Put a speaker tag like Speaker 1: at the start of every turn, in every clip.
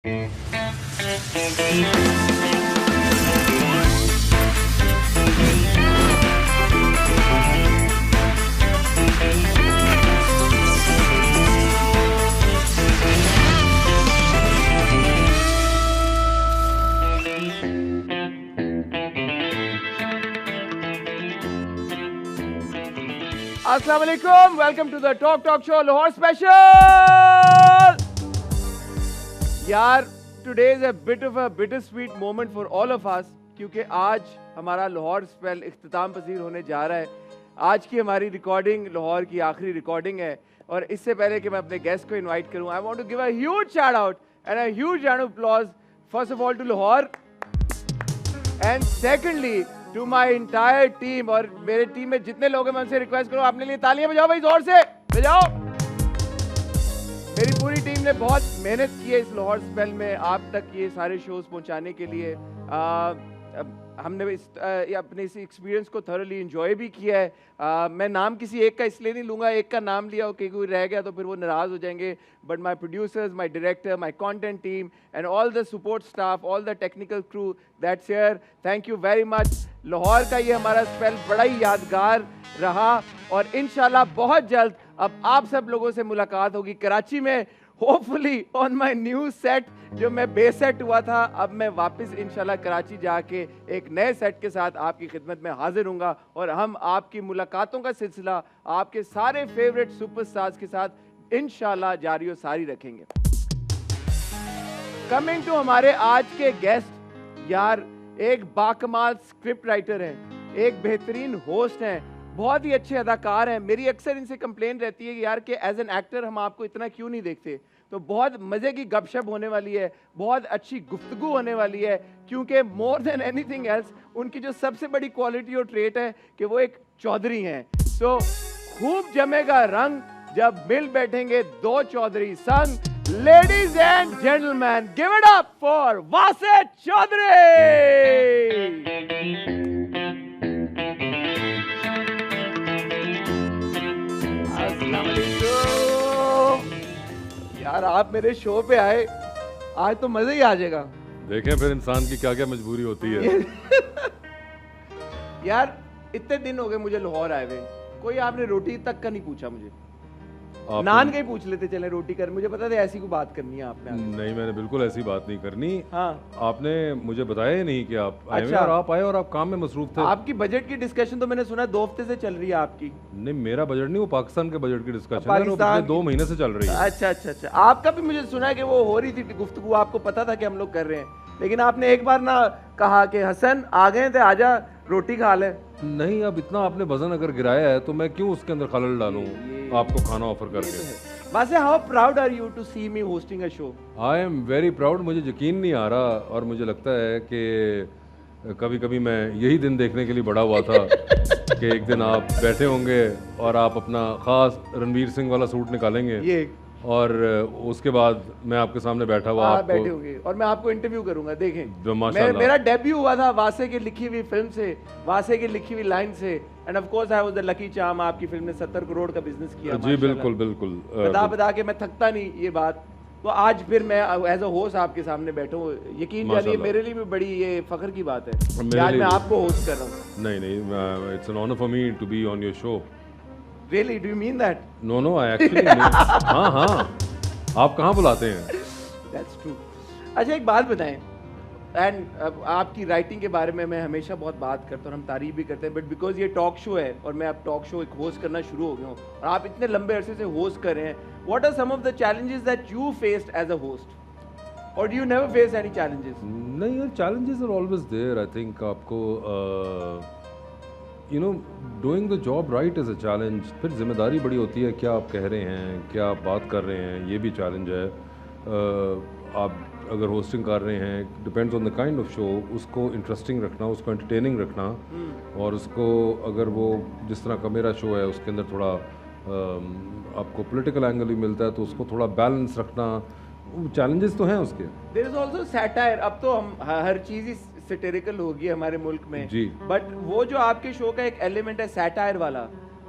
Speaker 1: अस्सलाम वालेकुम, welcome to the talk show Lahore special. यार, today is a bit of a bitter sweet moment for all of us, क्योंकि आज हमारा Lahore special इख्तिताम पजीर होने जा रहा है। आज की हमारी रिकॉर्डिंग लाहौर की आखिरी रिकॉर्डिंग है, और इससे पहले कि मैं अपने गेस्ट को इनवाइट करूं, I want to give a huge shout out and a huge round of applause first of all to Lahore, and secondly to my entire team. और मेरे टीम में जितने लोग हैं मैं उनसे रिक्वेस्ट करूं, अपने लिए तालियां बजाओ भाई, जोर से बजाओ। मेरी पूरी टीम ने बहुत मेहनत की है इस लाहौर स्पेल में आप तक ये सारे शोज पहुंचाने के लिए। हमने अपने इस एक्सपीरियंस को थॉरली एंजॉय भी किया है। मैं नाम किसी एक का इसलिए नहीं लूँगा, एक का नाम लिया कि कोई रह गया तो फिर वो नाराज़ हो जाएंगे, but my producers, my director, my content team and all the support staff, all the technical crew that's here, thank you very much. Lahore का ये हमारा स्पेल बड़ा ही यादगार रहा, और इंशाल्लाह बहुत जल्द अब आप सब लोगों से मुलाकात होगी कराची में, hopefully on my new set. जो मैं बेसेट हुआ था, अब मैं वापस इंशाल्लाह कराची जाके एक नए सेट के साथ आपकी खिदमत में हाजिर हूँगा, और हम आपकी मुलाकातों का सिलसिला आपके सारे फेवरेट सुपरस्टार्स के साथ इंशाल्लाह जारी और सारी रखेंगे। कमिंग टू हमारे आज के गेस्ट, यार एक बाकमाल स्क्रिप्ट राइटर हैं, एक बेहतरीन होस्ट हैं, बहुत ही अच्छे अदाकार हैं। मेरी अक्सर इनसे कंप्लेन रहती है कि यार कि एज एन एक्टर हम आपको इतना क्यों नहीं देखते। तो बहुत मज़े की गपशप होने वाली है, बहुत अच्छी गुफ्तगू होने वाली है, क्योंकि मोर देन एनीथिंग एल्स उनकी जो सबसे बड़ी क्वालिटी और ट्रेट है कि वो एक चौधरी हैं। तो खूब जमेगा रंग जब मिल बैठेंगे दो चौधरी संग। Ladies and gentleman, give it up for Wased Chaudhry. यार आप मेरे शो पे आए, आज तो मजा ही आ जाएगा।
Speaker 2: देखें फिर इंसान की क्या क्या मजबूरी होती है।
Speaker 1: यार इतने दिन हो गए मुझे लाहौर आए हुए, कोई आपने रोटी तक का नहीं पूछा मुझे। नान का ही पूछ लेते चले, रोटी कर, मुझे पता था ऐसी कोई बात करनी है आपने।
Speaker 2: नहीं, मैंने बिल्कुल ऐसी बात नहीं करनी।
Speaker 1: हाँ,
Speaker 2: आपने मुझे बताया ही नहीं कि आप आए
Speaker 1: अच्छा।
Speaker 2: और आप आए और आप काम में मसरूफ थे।
Speaker 1: आपकी बजट की डिस्कशन तो मैंने सुना 2 हफ्ते से चल रही है आपकी।
Speaker 2: नहीं, मेरा बजट नहीं, वो पाकिस्तान के बजट की डिस्कशन है, वो पिछले 2 महीने से चल रही है।
Speaker 1: अच्छा अच्छा अच्छा, आपका भी मुझे सुना है कि वो हो रही थी गुफ्तगू, आपको पता था कि हम लोग कर रहे हैं, लेकिन आपने एक बार ना कहा कि हसन आ गए थे, आजा रोटी खा ले।
Speaker 2: नहीं, अब इतना आपने वजन अगर गिराया है तो मैं क्यों उसके अंदर खलल डालूं आपको खाना ऑफर करके।
Speaker 1: वैसे how proud are you to see me hosting a show?
Speaker 2: I am very proud. मुझे यकीन नहीं आ रहा, और मुझे लगता है कि कभी कभी मैं यही दिन देखने के लिए बड़ा हुआ था कि एक दिन आप बैठे होंगे और आप अपना ख़ास रणवीर सिंह वाला सूट निकालेंगे, ये और उसके बाद मैं आपके सामने बैठा हुआ आपको
Speaker 1: बैठे होंगे और मैं आपको इंटरव्यू करूंगा। देखें,
Speaker 2: माशाल्लाह
Speaker 1: मेरा डेब्यू हुआ था वासे की लिखी हुई फिल्म से, वासे की लिखी हुई लाइन से, end of course I was the lucky charm. आपकी फिल्म ने 70 करोड़ का बिजनेस किया।
Speaker 2: जी बिल्कुल बिल्कुल,
Speaker 1: बता के मैं थकता नहीं ये बात। तो आज फिर मैं एज अ होस्ट आपके सामने बैठा हूँ, यकीन जानिए मेरे लिए भी बड़ी ये फख्र की बात है कि आज मैं आपको होस्ट कर रहा हूँ।
Speaker 2: नहीं, it's an honour for me to be on your show.
Speaker 1: Really? Do you mean that?
Speaker 2: No, I actually हाँ, आप कहाँ बुलाते हैं?
Speaker 1: That's true. अच्छा एक बात बताएं, एंड आपकी राइटिंग के बारे में मैं हमेशा बहुत बात करता हूँ, हम तारीफ भी करते हैं, बट बिकॉज ये टॉक शो है और मैं अब टॉक शो एक होस्ट करना शुरू हो गया हूँ और आप इतने लंबे अरसे से होस्ट कर रहे हैं, what are some of the challenges that you faced as a host, और do you never face any challenges?
Speaker 2: नहीं यार, challenges are always there. I think आपको you know doing the job right is a challenge. फिर जिम्मेदारी बड़ी होती है, क्या आप कह रहे हैं, क्या आप बात कर रहे हैं, ये भी चैलेंज है। आप अगर होस्टिंग कर रहे हैं, depends on the kind of show, उसको इंटरेस्टिंग रखना, उसको एंटरटेनिंग रखना, और उसको अगर वो जिस तरह का मेरा शो है उसके अंदर थोड़ा आपको पॉलिटिकल एंगल भी मिलता है तो उसको थोड़ा बैलेंस रखना, चैलेंजेस तो हैं उसके।
Speaker 1: There is also satire. अब तो हम हर चीज़ ही सैटिरिकल होगी हमारे मुल्क में जी, बट वो जो आपके शो का एक एलिमेंट है सैटायर वाला,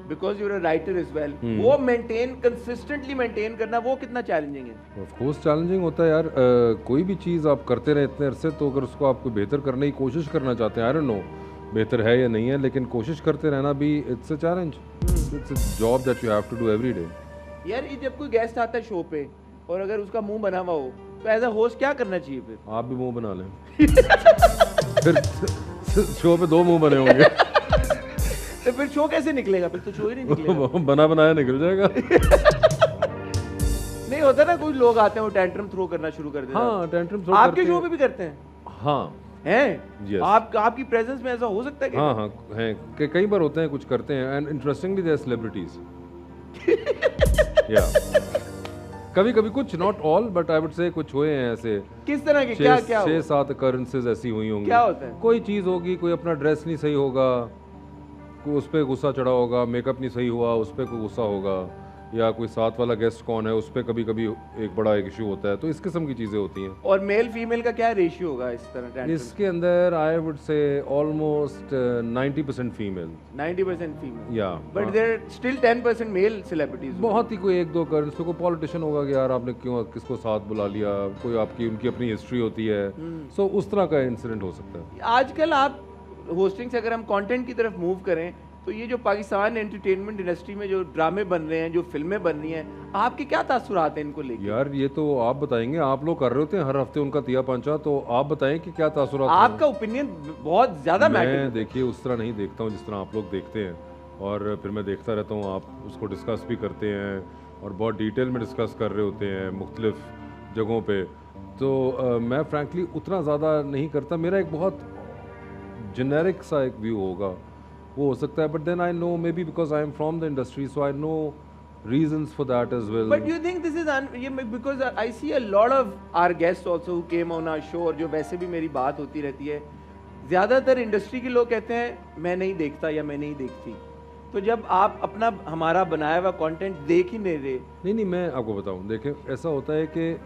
Speaker 1: because you're a writer as well, वो मेंटेन कंसिस्टेंटली मेंटेन करना वो कितना चैलेंजिंग है?
Speaker 2: ऑफ कोर्स चैलेंजिंग होता है यार। कोई भी चीज़ आप करते रहे इतने अरसे, तो अगर उसको आपको बेहतर करने की कोशिश करना चाहते हैं, आई डोंट नो बेहतर है या नहीं है, लेकिन कोशिश करते रहना भी it's a challenge, it's a job that you have to do every day.
Speaker 1: यार ये जब कोई गेस्ट आता है शो पे और अगर उसका मुंह बना हुआ हो तो एज अ होस्ट क्या करना चाहिए फिर?
Speaker 2: आप भी मुंह बना लें फिर शो पे दो मुंह बने होंगे
Speaker 1: तो फिर शो कैसे निकलेगा? फिर तो शो ही नहीं निकलेगा।
Speaker 2: बना बनाया निकल जाएगा।
Speaker 1: नहीं होता ना, कुछ लोग आते हैं वो टेंट्रम थ्रो करना शुरू कर देते हैं।
Speaker 2: हाँ, टेंट्रम थ्रो
Speaker 1: आपके
Speaker 2: करते
Speaker 1: शो
Speaker 2: हैं।
Speaker 1: पे भी करते हैं?
Speaker 2: हाँ
Speaker 1: हैं?
Speaker 2: Yes.
Speaker 1: आपकी प्रेजेंस में ऐसा हो सकता है कि?
Speaker 2: हाँ हाँ हैं कि कई बार होते हैं, कुछ करते हैं, and interestingly they are celebrities. या कभी कभी कुछ, not all but I would say कुछ हुए हैं ऐसे।
Speaker 1: किस तरह के? क्या क्या हुआ?
Speaker 2: 6-7 occurrences ऐसी हुई होंगी।
Speaker 1: क्या होता है?
Speaker 2: कोई चीज़ होगी, कोई अपना ड्रेस नहीं सही होगा, कोई उस पर गुस्सा चढ़ा होगा, मेकअप नहीं सही हुआ उस पर कोई गुस्सा होगा, या कोई साथ वाला गेस्ट कौन है उस पर कभी कभी एक बड़ा एक इशू होता है, तो इस किस्म की चीज़ें होती हैं।
Speaker 1: और मेल फीमेल का क्या रेशियो होगा इस तरह टेंट्रम?
Speaker 2: इसके अंदर I would say almost 90% female.
Speaker 1: 90% female,
Speaker 2: या
Speaker 1: but there still 10% male celebrities.
Speaker 2: बहुत ही कोई एक दो occurrence, कोई पॉलिटिशियन होगा कि यार आपने क्यों किसको साथ बुला लिया, कोई आपकी उनकी अपनी हिस्ट्री होती है, सो उस तरह का इंसिडेंट हो सकता है।
Speaker 1: आजकल आप होस्टिंग से अगर हम कंटेंट की तरफ मूव करें तो ये जो पाकिस्तान एंटरटेनमेंट इंडस्ट्री में जो ड्रामे बन रहे हैं, जो फिल्में बन रही हैं, आपके क्या तासुरात हैं इनको लेकर?
Speaker 2: यार ये तो आप बताएंगे, आप लोग कर रहे होते हैं हर हफ्ते उनका तिया पंचा, तो आप बताएं कि क्या तासुरात हैं।
Speaker 1: आपका ओपिनियन बहुत ज्यादा मैटर।
Speaker 2: मैं देखिए उस तरह नहीं देखता हूँ जिस तरह आप लोग देखते हैं, और फिर मैं देखता रहता हूँ, आप उसको डिस्कस भी करते हैं और बहुत डिटेल में डिस्कस कर रहे होते हैं मुख्तलिफ जगहों पे, तो मैं फ्रैंकली उतना ज़्यादा नहीं करता। मेरा एक बहुत जेनेरिक सा एक व्यू होगा, वो हो सकता है, but then I know maybe because I am from the industry, so I know reasons for that as well.
Speaker 1: But you think this is because I see a lot of our guests also who came on our show, और जो वैसे भी मेरी बात होती रहती है, ज़्यादातर इंडस्ट्री के लोग कहते हैं मैं नहीं देखता या मैं नहीं देखती। तो जब आप अपना हमारा बनाया हुआ कंटेंट देख ही नहीं रहे।
Speaker 2: नहीं, मैं आपको बताऊं, देखें ऐसा होता है कि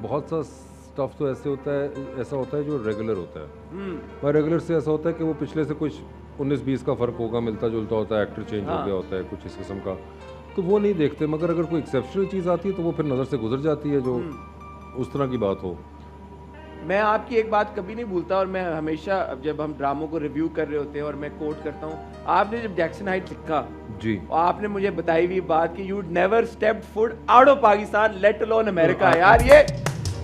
Speaker 2: बहुत सा स्टफ तो ऐसा होता है जो रेगुलर होता है, और रेगुलर से ऐसा होता है कि वो पिछले से कुछ 19-20 का फ़र्क होगा, मिलता जुलता होता है, एक्टर चेंज हो गया होता है, कुछ इस किस्म का, तो वो नहीं देखते। मगर अगर कोई एक्सेप्शनल चीज़ आती है तो वो फिर नज़र से गुजर जाती है, जो उस तरह की बात हो।
Speaker 1: मैं आपकी एक बात कभी नहीं भूलता, और मैं हमेशा जब हम ड्रामों को रिव्यू कर रहे होते हैं और मैं कोट करता हूँ, आपने जब जैक्सन हाइट लिखा
Speaker 2: जी,
Speaker 1: आपने मुझे बताई हुई बात कि you never stepped foot out of Pakistan let alone America. यार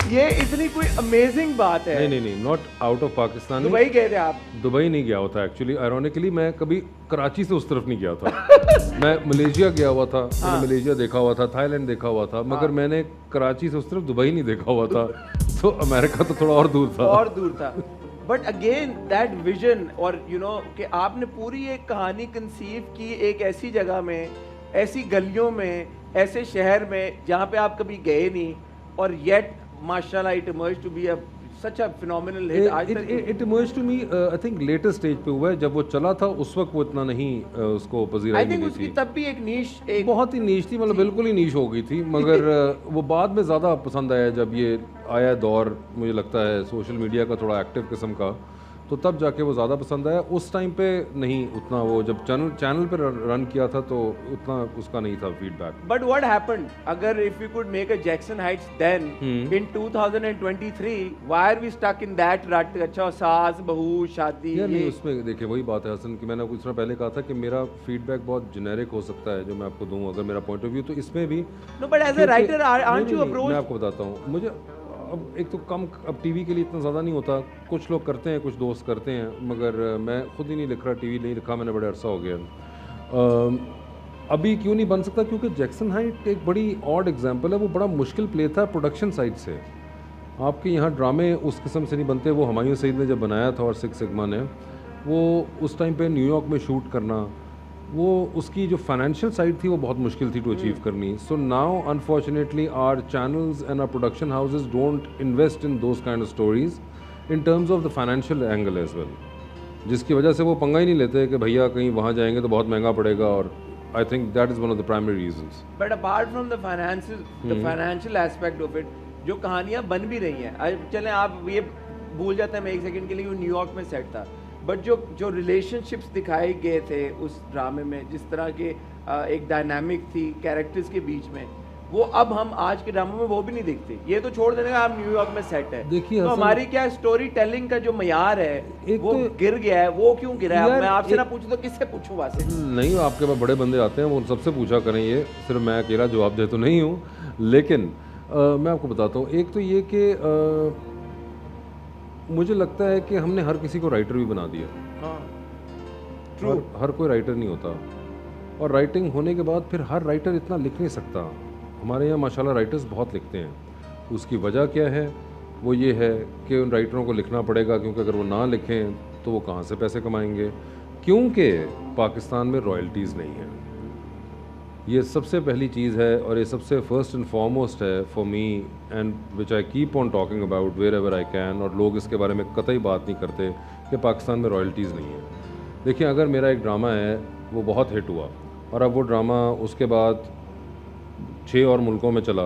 Speaker 1: ये इतनी कोई अमेजिंग बात है।
Speaker 2: नहीं, not out of Pakistan.
Speaker 1: Dubai गए थे आप?
Speaker 2: दुबई नहीं गया हुआ था एक्चुअली, आयरॉनिकली मैं कभी कराची से उस तरफ नहीं गया था। मैं मलेशिया गया हुआ था, मैंने मलेशिया देखा हुआ था, थाईलैंड देखा हुआ था, मगर मैंने कराची से उस तरफ दुबई नहीं देखा हुआ था, तो अमेरिका तो थोड़ा और दूर था।
Speaker 1: बट अगेन दैट विजन, और यू नो कि आपने पूरी एक कहानी कंसीव की एक ऐसी जगह में, ऐसी गलियों में, ऐसे शहर में जहाँ पे आप कभी गए नहीं, और येट माशाल्लाह it emerged to be such a phenomenal hit.
Speaker 2: It emerged to me, I think later stage पे हुआ है, जब वो चला था उस वक्त वो इतना नहीं उसको पजीराई
Speaker 1: नहीं थी।
Speaker 2: उसकी
Speaker 1: तब भी एक नीश, एक
Speaker 2: बहुत ही नीश थी, मतलब बिल्कुल ही नीश हो गई थी, मगर वो बाद में ज़्यादा पसंद आया जब ये आया दौर, मुझे लगता है सोशल मीडिया का थोड़ा एक्टिव किस्म का, तो तब जाके वो ज़्यादा पसंद आया। उस टाइम पे नहीं उतना, वो जब चैनल पे रन किया था तो उतना उसका नहीं था फीडबैक।
Speaker 1: बट व्हाट हैपेंड, अगर if you could make a Jackson Heights then in 2023, why are we stuck in that rut? अच्छा, सास बहू शादी,
Speaker 2: या नहीं, उसमें देखिए वही बात है हसन कि मैंने कुछ समय पहले कहा था कि मेरा फीडबैक बहुत जेनेरिक हो सकता है जो मैं आपको दूं, अगर मेरा पॉइंट ऑफ व्यू, तो इसमें भी
Speaker 1: no, but as a writer aren't you approach?
Speaker 2: मैं आपको बताता हूँ, मुझे अब एक तो कम, अब टीवी के लिए इतना ज़्यादा नहीं होता, कुछ लोग करते हैं, कुछ दोस्त करते हैं, मगर मैं खुद ही नहीं लिख रहा, टीवी नहीं लिखा मैंने, बड़े अरसा हो गया। अभी क्यों नहीं बन सकता? क्योंकि जैक्सन हाइट एक बड़ी ऑड एग्जांपल है, वो बड़ा मुश्किल प्ले था प्रोडक्शन साइड से। आपके यहाँ ड्रामे उस किस्म से नहीं बनते। वो हुमायूं सईद ने जब बनाया था और सिक्स सिग्मा ने, वो उस टाइम पे न्यूयॉर्क में शूट करना, वो उसकी जो फाइनेंशियल साइड थी वो बहुत मुश्किल थी टू अचीव करनी। So now unfortunately our channels and our production houses don't invest in those kind of stories in terms of the financial angle as well, जिसकी वजह से वो पंगा ही नहीं लेते कि भैया कहीं वहाँ जाएंगे तो बहुत महंगा पड़ेगा, और I think that is one of the primary reasons.
Speaker 1: But apart from the financial aspect of it, जो कहानियाँ बन भी रही हैं, चलें आप ये भूल जाते हैं मैं एक सेकंड के लिए न्यूयॉर्क में सेट था, बट जो रिलेशनशिप्स दिखाए गए थे उस ड्रामे में, जिस तरह के एक डायनामिक थी कैरेक्टर्स के बीच में, वो अब हम आज के ड्रामों में वो भी नहीं देखते। ये तो छोड़ देने का, आप न्यूयॉर्क में सेट है,
Speaker 2: देखिए
Speaker 1: तो हमारी क्या स्टोरी टेलिंग का जो मयार है वो गिर गया है। वो क्यों गिरा है? मैं आपसे ना पूछूं तो किससे पूछूं? वासे
Speaker 2: नहीं, आपके पास बड़े बंदे आते हैं, वो सबसे पूछा करें, ये सिर्फ मैं अकेला जवाब दे तो नहीं हूँ। लेकिन मैं आपको बताता हूँ, एक तो ये कि मुझे लगता है कि हमने हर किसी को राइटर भी बना दिया।
Speaker 1: ट्रू।
Speaker 2: हर कोई राइटर नहीं होता, और राइटिंग होने के बाद फिर हर राइटर इतना लिख नहीं सकता। हमारे यहाँ माशाल्लाह राइटर्स बहुत लिखते हैं। उसकी वजह क्या है? वो ये है कि उन राइटरों को लिखना पड़ेगा, क्योंकि अगर वो ना लिखें तो वो कहाँ से पैसे कमाएंगे? क्योंकि पाकिस्तान में रॉयल्टीज़ नहीं है। ये सबसे पहली चीज़ है, और ये सबसे फर्स्ट एंड फॉरमोस्ट है for me, and which I keep on talking about wherever I can. और लोग इसके बारे में कतई बात नहीं करते कि पाकिस्तान में रॉयल्टीज़ नहीं है। देखिए, अगर मेरा एक ड्रामा है वो बहुत हिट हुआ, और अब वो ड्रामा उसके बाद 6 और मुल्कों में चला,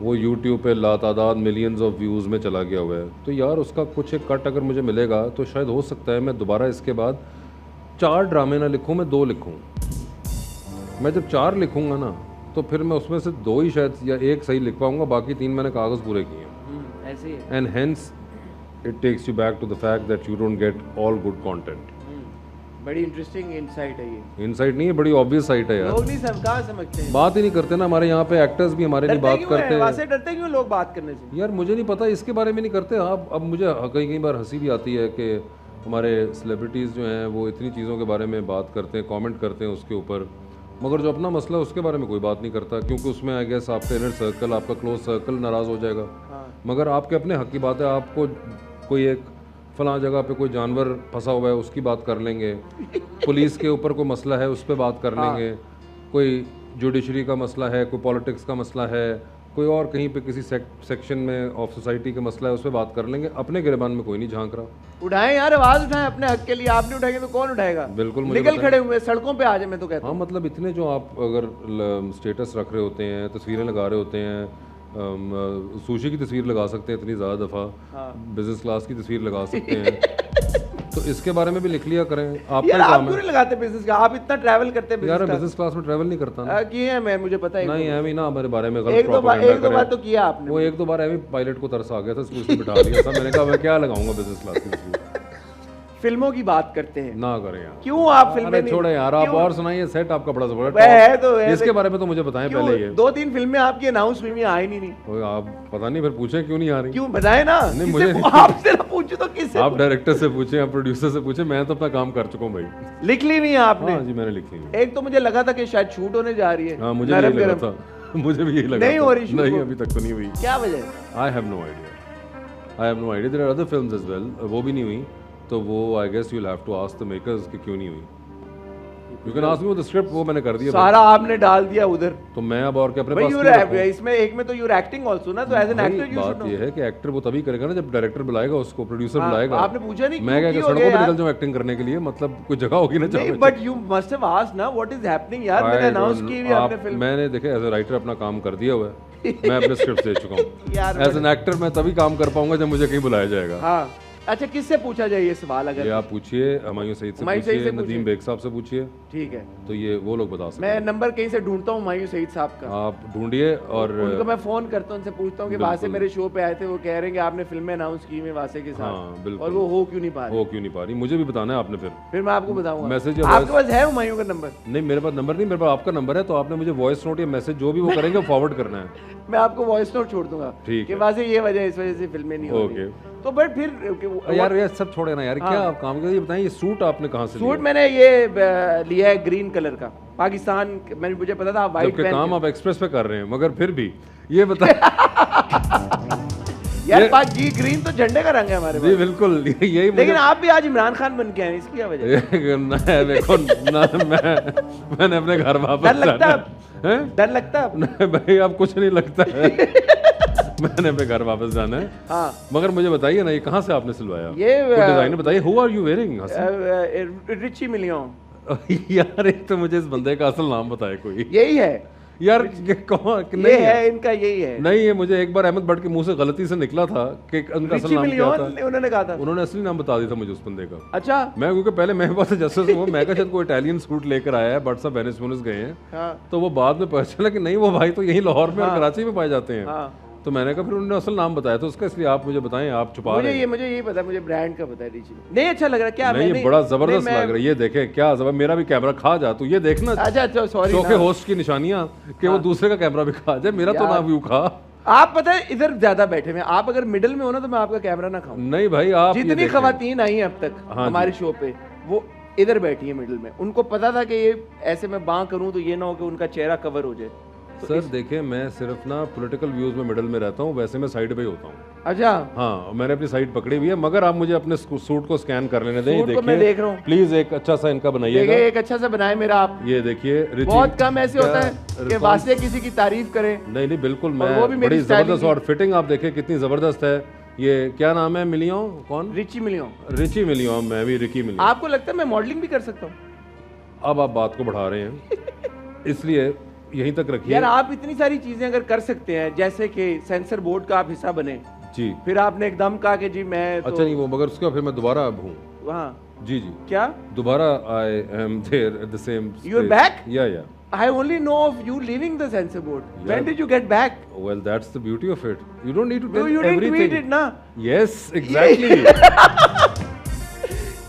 Speaker 2: वो यूट्यूब पे लातादाद मिलियंस ऑफ व्यूज़ में चला गया हुआ है, तो यार उसका कुछ एक कट अगर मुझे मिलेगा तो शायद हो सकता है मैं दोबारा इसके बाद 4 ड्रामे ना लिखूं, मैं 2 लिखूं। मैं जब 4 लिखूंगा ना, तो फिर मैं उसमें से 2 ही शायद या 1 सही लिख पाऊंगा, बाकी 3 मैंने कागज़ पूरे किए हैं।
Speaker 1: ऐसे ही।
Speaker 2: And hence it takes you back to the fact that you don't get all good content.
Speaker 1: बड़ी इंटरेस्टिंग इनसाइट है ये।
Speaker 2: इनसाइट नहीं है, बड़ी ऑब्वियस साइट है यार।
Speaker 1: लोग नहीं सब कहाँ समझते हैं,
Speaker 2: बात ही नहीं करते ना। हमारे यहाँ पे एक्टर्स भी हमारे नहीं बात करते।
Speaker 1: वैसे डरते क्यों लोग बात करने से?
Speaker 2: यार मुझे नहीं पता, इसके बारे में नहीं करते। आप अब मुझे कई बार हंसी भी आती है कि हमारे सेलिब्रिटीज़ जो हैं वो इतनी चीज़ों के बारे में बात करते हैं, कमेंट करते हैं उसके ऊपर, मगर जो अपना मसला है उसके बारे में कोई बात नहीं करता, क्योंकि उसमें आई गेस आपका इनर सर्कल, आपका क्लोज सर्कल नाराज़ हो जाएगा। मगर आपके अपने हक की बात है, आपको कोई एक फलां जगह पे कोई जानवर फंसा हुआ है उसकी बात कर लेंगे, पुलिस के ऊपर कोई मसला है उस पर बात कर लेंगे, कोई जुडिशरी का मसला है, कोई पॉलिटिक्स का मसला है, कोई और कहीं पे किसी सेक्शन में ऑफ सोसाइटी का मसला है, उस पर बात कर लेंगे। अपने गिरबान में कोई नहीं झांक रहा।
Speaker 1: उठाएं यार, आवाज उठाएं अपने हक के लिए। आप नहीं उठाएंगे तो कौन उठाएगा?
Speaker 2: बिल्कुल,
Speaker 1: निकल खड़े हुए सड़कों पे आ जाए, मैं तो कहता
Speaker 2: हूँ। हाँ, मतलब इतने जो आप अगर स्टेटस रख रहे होते हैं, तस्वीरें लगा रहे होते हैं, सुशी की तस्वीर लगा सकते हैं इतनी ज़्यादा दफ़ा, बिजनेस क्लास की तस्वीर लगा सकते हैं, तो इसके बारे में भी लिख लिया करें। आपका काम है।
Speaker 1: नहीं लगाते बिजनेस का, आप इतना ट्रैवल करते हैं
Speaker 2: यार, बिजनेस क्लास में ट्रैवल नहीं करता ना।
Speaker 1: किए हैं, मैं मुझे पता है।
Speaker 2: नहीं, एम ही ना हमारे बारे में गलत
Speaker 1: एक दो बार तो किया आपने।
Speaker 2: वो 1-2 बार एम ही पायलट को तरस आ गया था, उसको बिठा लिया था। मैंने कहा मैं क्या लगाऊंगा बिजनेस क्लास की तस्वीर।
Speaker 1: फिल्मों की बात करते हैं
Speaker 2: ना करें यार।
Speaker 1: क्यों आप फिल्में नहीं
Speaker 2: छोड़े यार, आप और सुनाइए। सेट आपका बड़ा जबरदस्त
Speaker 1: है तो
Speaker 2: इसके बारे में तो मुझे बताएं पहले। ये
Speaker 1: 2-3 फिल्में आपकी अनाउंस हुई, आई नहीं।
Speaker 2: आप पता नहीं फिर पूछें क्यों नहीं आ रही?
Speaker 1: क्यों बताए ना।
Speaker 2: नहीं, मुझे
Speaker 1: आपसे ना पूछो तो किससे?
Speaker 2: आप डायरेक्टर से पूछें, आप प्रोड्यूसर से पूछें, मैं तो अपना काम कर चुका हूँ भाई।
Speaker 1: लिख ली नहीं है आपने?
Speaker 2: हाँ जी, मैंने लिख ली।
Speaker 1: एक तो मुझे लगा था कि शायद शूट होने जा रही है।
Speaker 2: हाँ, मुझे भी लगा था। मुझे भी यही लगा।
Speaker 1: नहीं हो रही?
Speaker 2: नहीं, अभी तक तो नहीं हुई।
Speaker 1: क्या वजह?
Speaker 2: I have no idea. There are other films as well, वो भी नहीं हुई। तो वो I guess you will have to ask the makers कि क्यों नहीं हुई। You can ask me the script, वो मैंने कर दिया
Speaker 1: सारा आपने डाल दिया उधर।
Speaker 2: तो मैं अब और क्या अपने पास
Speaker 1: इसमें एक में तो यूर एक्टिंग आल्सो ना, तो as an actor you should know.
Speaker 2: बात ये है कि एक्टर वो तभी करेगा ना जब डायरेक्टर बुलाएगा उसको, प्रोड्यूसर बुलाएगा।
Speaker 1: आपने पूछा नहीं?
Speaker 2: मैं क्या सड़कों पे निकल जाऊं एक्टिंग करने के लिए? मतलब कोई जगह होगी ना
Speaker 1: नहीं, but you must have asked ना व्हाट इज हैपनिंग यार। मैंने अनाउंस की भी आपने फिल्म।
Speaker 2: मैंने देखे एज अ राइटर अपना काम कर दिया हुआ है। मैं अपने स्क्रिप्ट दे चुका हूं। एज एन एक्टर मैं तभी काम कर पाऊंगा जब मुझे कहीं बुलाया जाएगा।
Speaker 1: हाँ, अच्छा, किससे पूछा जाए ये सवाल? अगर
Speaker 2: ये आप पूछिए हुमायूं सईद से पूछिए, नदीम बेग साहब से पूछिए।
Speaker 1: ठीक है,
Speaker 2: तो ये वो लोग बता सकते
Speaker 1: हैं। मैं नंबर कहीं से ढूंढता हूँ हुमायूं सईद साहब का,
Speaker 2: आप ढूंढिए और
Speaker 1: उनको मैं फोन करता हूँ, उनसे पूछता हूँ कि वासे मेरे शो पे आए थे, वो कह रहे हैं कि आपने फिल्में अनाउंस की में वासे के साथ।
Speaker 2: हाँ, बिल्कुल।
Speaker 1: और वो हो क्यों नहीं पा रही?
Speaker 2: मुझे भी बताना है आपने। फिर
Speaker 1: मैं आपको बताऊंगा।
Speaker 2: मैसेज
Speaker 1: आपके पास है हुमायूं का नंबर?
Speaker 2: नहीं, मेरे पास नंबर नहीं, मेरे पास आपका नंबर है। तो आपने मुझे वॉइस नोट या मैसेज जो भी वो करेंगे फॉरवर्ड करना है।
Speaker 1: मैं आपको वॉइस नोट छोड़ दूंगा कि वासे ये वजह, इस वजह से फिल्में नहीं हो रही। तो बट फिर
Speaker 2: यार ये सब छोड़े ना यार। क्या आप काम कर, ये बताएं, ये सूट आपने कहाँ से लिया?
Speaker 1: सूट मैंने ये लिया है ग्रीन कलर का, पाकिस्तान। मुझे पता था आप वाइट पहन
Speaker 2: काम आप एक्सप्रेस पे कर रहे हैं, मगर फिर भी ये बताएं।
Speaker 1: यार पाकि ग्रीन तो झंडे का रंग है हमारे पास।
Speaker 2: जी बिल्कुल, यही।
Speaker 1: लेकिन आप भी आज इमरान खान बन के आए, इसकी क्या वजह?
Speaker 2: देखो मैंने अपने घर वापस
Speaker 1: डर लगता है
Speaker 2: भाई? अब कुछ नहीं लगता है। मैंने अपने घर वापस जाना है।
Speaker 1: हाँ,
Speaker 2: मगर मुझे बताइए ना, ये कहाँ से आपने सिलवाया?
Speaker 1: ये
Speaker 2: डिजाइनर बताइए। Who are you wearing?
Speaker 1: Richie Million.
Speaker 2: यार एक तो मुझे इस बंदे का असल नाम बताए कोई।
Speaker 1: यही है
Speaker 2: यार कौन
Speaker 1: ये
Speaker 2: नहीं
Speaker 1: है इनका, यही है।
Speaker 2: नहीं है, मुझे एक बार अहमद भट्ट के मुंह से गलती से निकला था कि उनका असल
Speaker 1: रिची
Speaker 2: नाम क्या था।
Speaker 1: मिलियन उन्होंने कहा था।
Speaker 2: उन्होंने असली नाम बता दिया था मुझे उस बंदे का।
Speaker 1: अच्छा।
Speaker 2: मैं क्योंकि पहले मेरे पास जस्टिस हुआ, मैं कहा शायद कोई इटालियन सूट लेकर आया है, बट सब वेनिस वेनिस गए हैं।
Speaker 1: हाँ।
Speaker 2: तो वो बाद में पता चला कि नहीं, वो भाई तो यहीं लाहौर में और
Speaker 1: हाँ।
Speaker 2: कराची में पाए जाते हैं।
Speaker 1: हाँ।
Speaker 2: तो मैंने कहा फिर उन्होंने असल नाम बताया तो उसका, इसलिए आप मुझे बताएं, आप छुपा रहे हैं।
Speaker 1: मुझे यही पता है, मुझे ब्रांड का पता है रिची। नहीं अच्छा लग रहा है क्या?
Speaker 2: नहीं, ये बड़ा जबरदस्त लग रहा है, ये देखे क्या जबरदस्त। मेरा भी कैमरा खा जा, तू ये देखना।
Speaker 1: अच्छा सॉरी,
Speaker 2: चौके होस्ट की निशानियां कि वो दूसरे का कैमरा भी खा जाए, मेरा तो ना व्यू खा।
Speaker 1: आप पता है इधर ज्यादा बैठे हुए, आप अगर मिडिल में हो ना तो मैं आपका कैमरा ना खाऊं।
Speaker 2: नहीं भाई, आप
Speaker 1: जितनी खवातीन आई हैं अब तक हमारे शो पे, वो इधर बैठी है मिडिल में। उनको पता था कि ये ऐसे मैं बां करूं तो ये ना हो कि उनका चेहरा कवर हो जाए। तो
Speaker 2: सर देखिए, मैं सिर्फ ना पॉलिटिकल व्यूज में मिडिल में रहता हूँ, वैसे मैं साइड पे ही होता हूँ।
Speaker 1: अच्छा।
Speaker 2: हाँ, मैंने अपनी साइड पकड़ी हुई है, मगर आप मुझे अपने सूट को स्कैन कर लेने दें।
Speaker 1: सूट को मैं देख रहा हूँ।
Speaker 2: प्लीज एक अच्छा सा इनका बनाइएगा।
Speaker 1: एक अच्छा सा बनाए मेरा आप।
Speaker 2: ये देखिए रिची,
Speaker 1: बहुत कम ऐसे होता है कि वास्ते किसी की तारीफ करें।
Speaker 2: नहीं नहीं बिल्कुल,
Speaker 1: वो भी
Speaker 2: मैं
Speaker 1: मेरी
Speaker 2: बड़ी
Speaker 1: स्टाइल
Speaker 2: जबरदस्त,
Speaker 1: की।
Speaker 2: और फिटिंग आप देखिए कितनी जबरदस्त है। ये क्या नाम है, मिलियो कौन?
Speaker 1: Richie million.
Speaker 2: रिची मिलियो, मैं भी रिकी मिलियो।
Speaker 1: आपको लगता है मैं मॉडलिंग भी कर सकता हूँ?
Speaker 2: अब आप बात को बढ़ा रहे हैं, इसलिए यहीं तक रखिए।
Speaker 1: यार आप इतनी सारी चीजें अगर कर सकते हैं, जैसे कि सेंसर बोर्ड का आप हिस्सा बने
Speaker 2: जी,
Speaker 1: फिर आपने एकदम कहा कि जी मैं तो
Speaker 2: अच्छा नहीं वो, मगर उसका फिर मैं दोबारा अब हूँ।
Speaker 1: वहाँ
Speaker 2: जी जी,
Speaker 1: क्या
Speaker 2: दोबारा I am there at the same.
Speaker 1: You are back?
Speaker 2: या
Speaker 1: I only know of you leaving the censor board.
Speaker 2: Yeah.
Speaker 1: When did you get back?
Speaker 2: well that's the beauty of it, you don't need to
Speaker 1: No,
Speaker 2: tell
Speaker 1: you didn't
Speaker 2: everything.
Speaker 1: tweet it, na?
Speaker 2: Yes, exactly.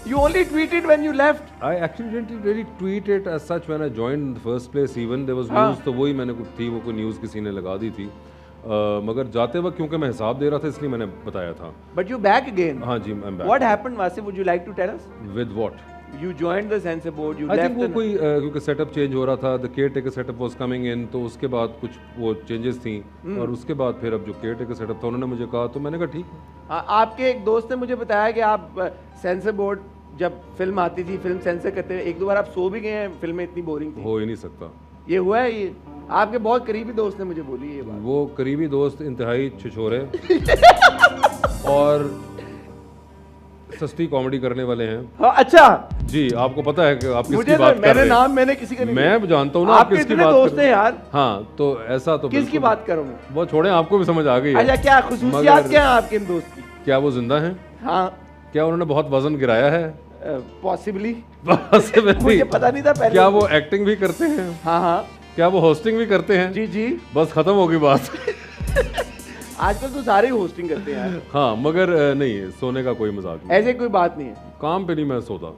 Speaker 1: You only tweeted when you left.
Speaker 2: I actually didn't really tweet it as such when I joined in the first place. Even there was
Speaker 1: हाँ.
Speaker 2: news, तो वही मैंने कुछ थी, वो कोई news किसी ने लगा दी थी। मगर जाते वक्त क्योंकि मैं हिसाब दे रहा था इसलिए मैंने बताया था।
Speaker 1: But you back again.
Speaker 2: हाँ जी, I'm back.
Speaker 1: What happened, Wasif? Would you like to tell us?
Speaker 2: With what?
Speaker 1: You joined the censor board. You
Speaker 2: I
Speaker 1: left.
Speaker 2: think वो कोई क्योंकि सेटअप चेंज हो रहा था, the care taker setup was coming in, तो उसके बाद कुछ वो चेंजेस थी और उसके बाद फिर अब जो केयर टेकर सेटअप था उन्होंने मुझे कहा, तो मैंने कहा ठीक है।
Speaker 1: आपके एक दोस्त ने मुझे बताया कि आप सेंसर बोर्ड जब फिल्म आती थी, फिल्म सेंसर करते हुए एक दो बार आप सो भी गए हैं, फिल्में इतनी बोरिंग थी।
Speaker 2: हो ही नहीं सकता।
Speaker 1: ये हुआ है? ये आपके बहुत करीबी दोस्त ने मुझे बोली ये बात।
Speaker 2: वो करीबी दोस्त इंतहाई छिछोरे और सस्ती कॉमेडी करने वाले हैं।
Speaker 1: हाँ, अच्छा
Speaker 2: जी, आपको पता है कि आप किसकी
Speaker 1: मुझे
Speaker 2: बात
Speaker 1: तो
Speaker 2: कर रहे हैं।
Speaker 1: नाम मैंने किसी का नहीं
Speaker 2: मैं जानता हूँ ना आप
Speaker 1: आपके
Speaker 2: किसकी
Speaker 1: इतने
Speaker 2: बात
Speaker 1: दोस्त
Speaker 2: कर
Speaker 1: हैं
Speaker 2: रहे हैं।
Speaker 1: यार।
Speaker 2: हाँ, तो ऐसा तो
Speaker 1: किसकी
Speaker 2: बिल्कुल-
Speaker 1: बात करूँ मैं?
Speaker 2: वो छोड़े, आपको भी समझ आ गई है।
Speaker 1: अच्छा, क्या खुसूसियात
Speaker 2: मगर-
Speaker 1: क्या है आपके इन दोस्त की?
Speaker 2: क्या वो जिंदा हैं?
Speaker 1: हाँ,
Speaker 2: क्या उन्होंने बहुत वजन गिराया है?
Speaker 1: पॉसिबली।
Speaker 2: Possibly।
Speaker 1: मुझे पता नहीं था पहले।
Speaker 2: क्या वो एक्टिंग भी करते हैं?
Speaker 1: हाँ हाँ
Speaker 2: क्या वो होस्टिंग भी करते हैं?
Speaker 1: जी जी।
Speaker 2: बस खत्म हो गई बात।
Speaker 1: आजकल तो सारे ही होस्टिंग करते हैं यार।
Speaker 2: हाँ, मगर नहीं, सोने का कोई मजाक नहीं,
Speaker 1: ऐसे कोई बात नहीं है।
Speaker 2: काम पे नहीं मैं सोता।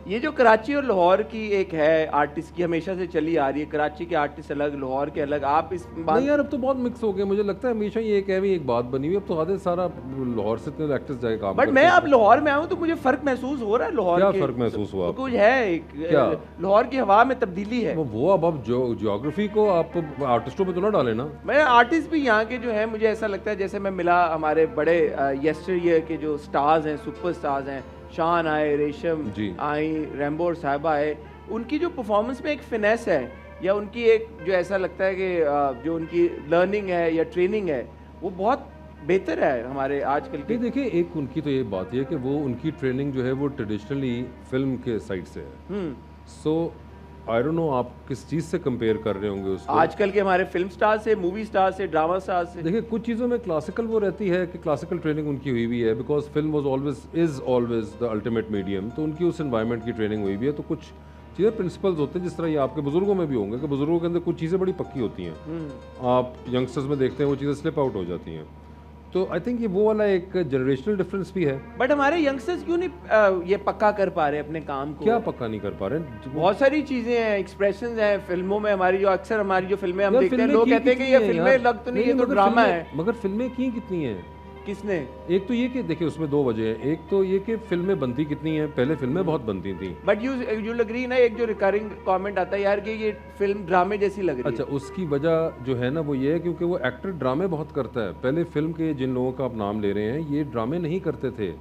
Speaker 1: ये जो कराची और लाहौर की एक है आर्टिस्ट की, हमेशा से चली आ रही है, कराची के आर्टिस्ट अलग, लाहौर के अलग। आप इस बात
Speaker 2: नहीं यार, अब तो बहुत मिक्स हो गए, मुझे लगता है हमेशा ये एक बात बनी हुई, अब तो आधे सारा लाहौर से इतने एक्टर्स जाके काम
Speaker 1: बट
Speaker 2: करते
Speaker 1: मैं
Speaker 2: हैं।
Speaker 1: अब लाहौर में आऊँ तो मुझे फर्क महसूस हो रहा है लाहौर
Speaker 2: क्या
Speaker 1: के।
Speaker 2: फर्क महसूस हुआ?
Speaker 1: तो कुछ है एक
Speaker 2: क्या?
Speaker 1: लाहौर की हवा में तब्दीली है।
Speaker 2: वो अब ज्योग्राफी को आप आर्टिस्टों पे तो ना डालें ना।
Speaker 1: मैं आर्टिस्ट भी यहाँ के जो है, मुझे ऐसा लगता है जैसे मैं मिला हमारे बड़े यस्टर ईयर के जो स्टार्स हैं, सुपर स्टार्स हैं, शान आए, रेशम आई, रैम्बो और साहिबा आए, उनकी जो परफॉर्मेंस में एक फिनेस है, या उनकी एक जो ऐसा लगता है कि जो उनकी लर्निंग है या ट्रेनिंग है वो बहुत बेहतर है हमारे आजकल के।
Speaker 2: देखिए, एक उनकी तो ये बात है कि वो उनकी ट्रेनिंग जो है वो ट्रेडिशनली फिल्म के साइड से है। सो आई डोंट नो आप किस चीज़ से कंपेयर कर रहे होंगे उसको,
Speaker 1: आजकल के हमारे फिल्म स्टार से, मूवी स्टार से, ड्रामा स्टार से।
Speaker 2: देखिए, कुछ चीज़ों में क्लासिकल वो रहती है कि क्लासिकल ट्रेनिंग उनकी हुई भी है, because film was always the ultimate medium, तो उनकी उस एनवायरनमेंट की ट्रेनिंग हुई भी है। तो कुछ चीज़ें प्रिंसिपल्स होते हैं, जिस तरह ये आपके बुजुर्गों में भी होंगे कि बुजुर्गों के अंदर कुछ चीज़ें बड़ी पक्की होती हैं, आप यंगस्टर्स में देखते हैं वो चीज़ें स्लिप आउट हो जाती हैं। तो आई थिंक ये वो वाला एक जनरेशनल डिफरेंस भी है।
Speaker 1: बट हमारे यंगस्टर्स क्यों नहीं ये पक्का कर पा रहे अपने काम को?
Speaker 2: क्या पक्का नहीं कर पा रहे?
Speaker 1: बहुत सारी चीजें हैं, एक्सप्रेशंस हैं फिल्मों में हमारी, जो अक्सर हमारी जो फिल्में हम
Speaker 2: यार,
Speaker 1: देखते हैं,
Speaker 2: फिल्में
Speaker 1: लोग
Speaker 2: की
Speaker 1: कहते हैं कि
Speaker 2: कितनी
Speaker 1: ये
Speaker 2: हैं
Speaker 1: फिल्में
Speaker 2: यार?
Speaker 1: लग तो नहीं, ये तो
Speaker 2: मगर
Speaker 1: ड्रामा
Speaker 2: फिल्में-
Speaker 1: है।
Speaker 2: मगर फिल्में की कितनी हैं?
Speaker 1: किसने?
Speaker 2: एक तो ये कि देखिए उसमें दो वजह हैं। एक तो ये कि फिल्में बनती कितनी हैं, पहले फिल्में बहुत बनती थी।
Speaker 1: बट यू एग्री ना, एक जो रिकरिंग कमेंट आता है यार कि ये फिल्म ड्रामे जैसी लग रही
Speaker 2: अच्छा, उसकी वजह जो है ना वो ये है क्योंकि वो एक्टर ड्रामे बहुत करता है। पहले फिल्म के जिन लोगों का आप नाम ले रहे हैं, ये ड्रामे नहीं करते थे।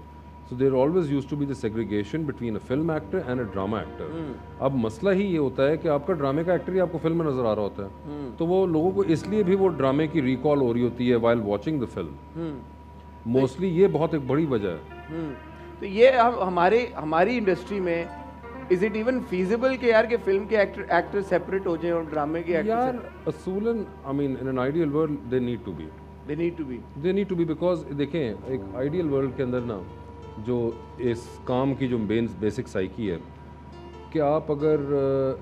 Speaker 2: So there always used to be the segregation between a film actor and a drama actor. अब मसला ही ये होता है कि आपका ड्रामे का एक्टर ही आपको फिल्म में नजर आ रहा होता है, तो वो लोगों को इसलिए भी वो ड्रामे की रिकॉल हो रही होती है while watching the film. Mostly ये बहुत एक बड़ी वजह है।
Speaker 1: तो ये हमारी इंडस्ट्री में इज इट इवन फीजिबल कि यार कि फिल्म के एक्टर सेपरेट हो जाएं और ड्रामे के
Speaker 2: यार
Speaker 1: एक्टर
Speaker 2: असूलन I mean in an ideal world they need to be because देखें एक आइडियल वर्ल्ड के अंदर ना जो इस काम की जो बेसिक साइकी है कि आप अगर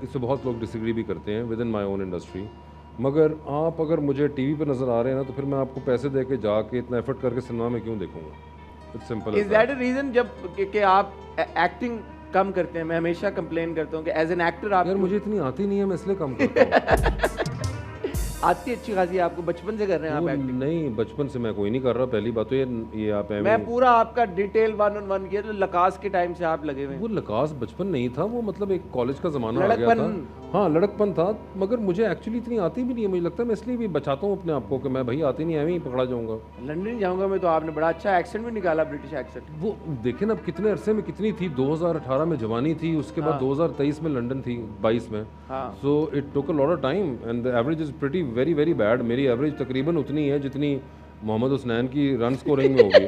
Speaker 2: इससे बहुत लोग डिसएग्री भी करते हैं with in my own industry, मगर आप अगर मुझे टीवी पर नज़र आ रहे हैं ना तो फिर मैं आपको पैसे दे के जाके इतना एफर्ट करके सिनेमा में क्यों देखूंगा? It's simple.
Speaker 1: Is that a reason जब कि आप एक्टिंग कम करते हैं? मैं हमेशा कंप्लेन करता हूँ कि एज एन एक्टर आप
Speaker 2: यार मुझे इतनी आती नहीं है, मैं इसलिए कम करता हूँ।
Speaker 1: आती अच्छी खासी आपको, बचपन से कर रहे हैं आप एक्टिंग?
Speaker 2: नहीं, बचपन से मैं कोई नहीं कर रहा। पहली बात तो ये आप
Speaker 1: मैं पूरा आपका डिटेल 1-on-1 किया तो लकास के टाइम से आप लगे हुए।
Speaker 2: वो लकास बचपन नहीं था, वो मतलब एक कॉलेज का ज़माना आ गया था। हाँ लड़कपन था, मगर मुझे एक्चुअली इतनी आती भी नहीं है। मुझे लगता है मैं इसलिए भी बचाता हूँ अपने आप को कि मैं भाई आती नहीं है, मैं ही पकड़ा जाऊँगा।
Speaker 1: लंदन जाऊँगा मैं तो आपने बड़ा अच्छा एक्सेंट भी निकाला, ब्रिटिश एक्सेंट।
Speaker 2: वो देखे ना कितने अरसे में कितनी थी। 2018 में जवानी थी, उसके बाद 2023 में लंदन थी, 22 में। So it took a lot of time and the average is pretty very very bad. मेरी एवरेज तकरीबन उतनी है जितनी मोहम्मद हुसनैन की रन स्कोरिंग में होगी।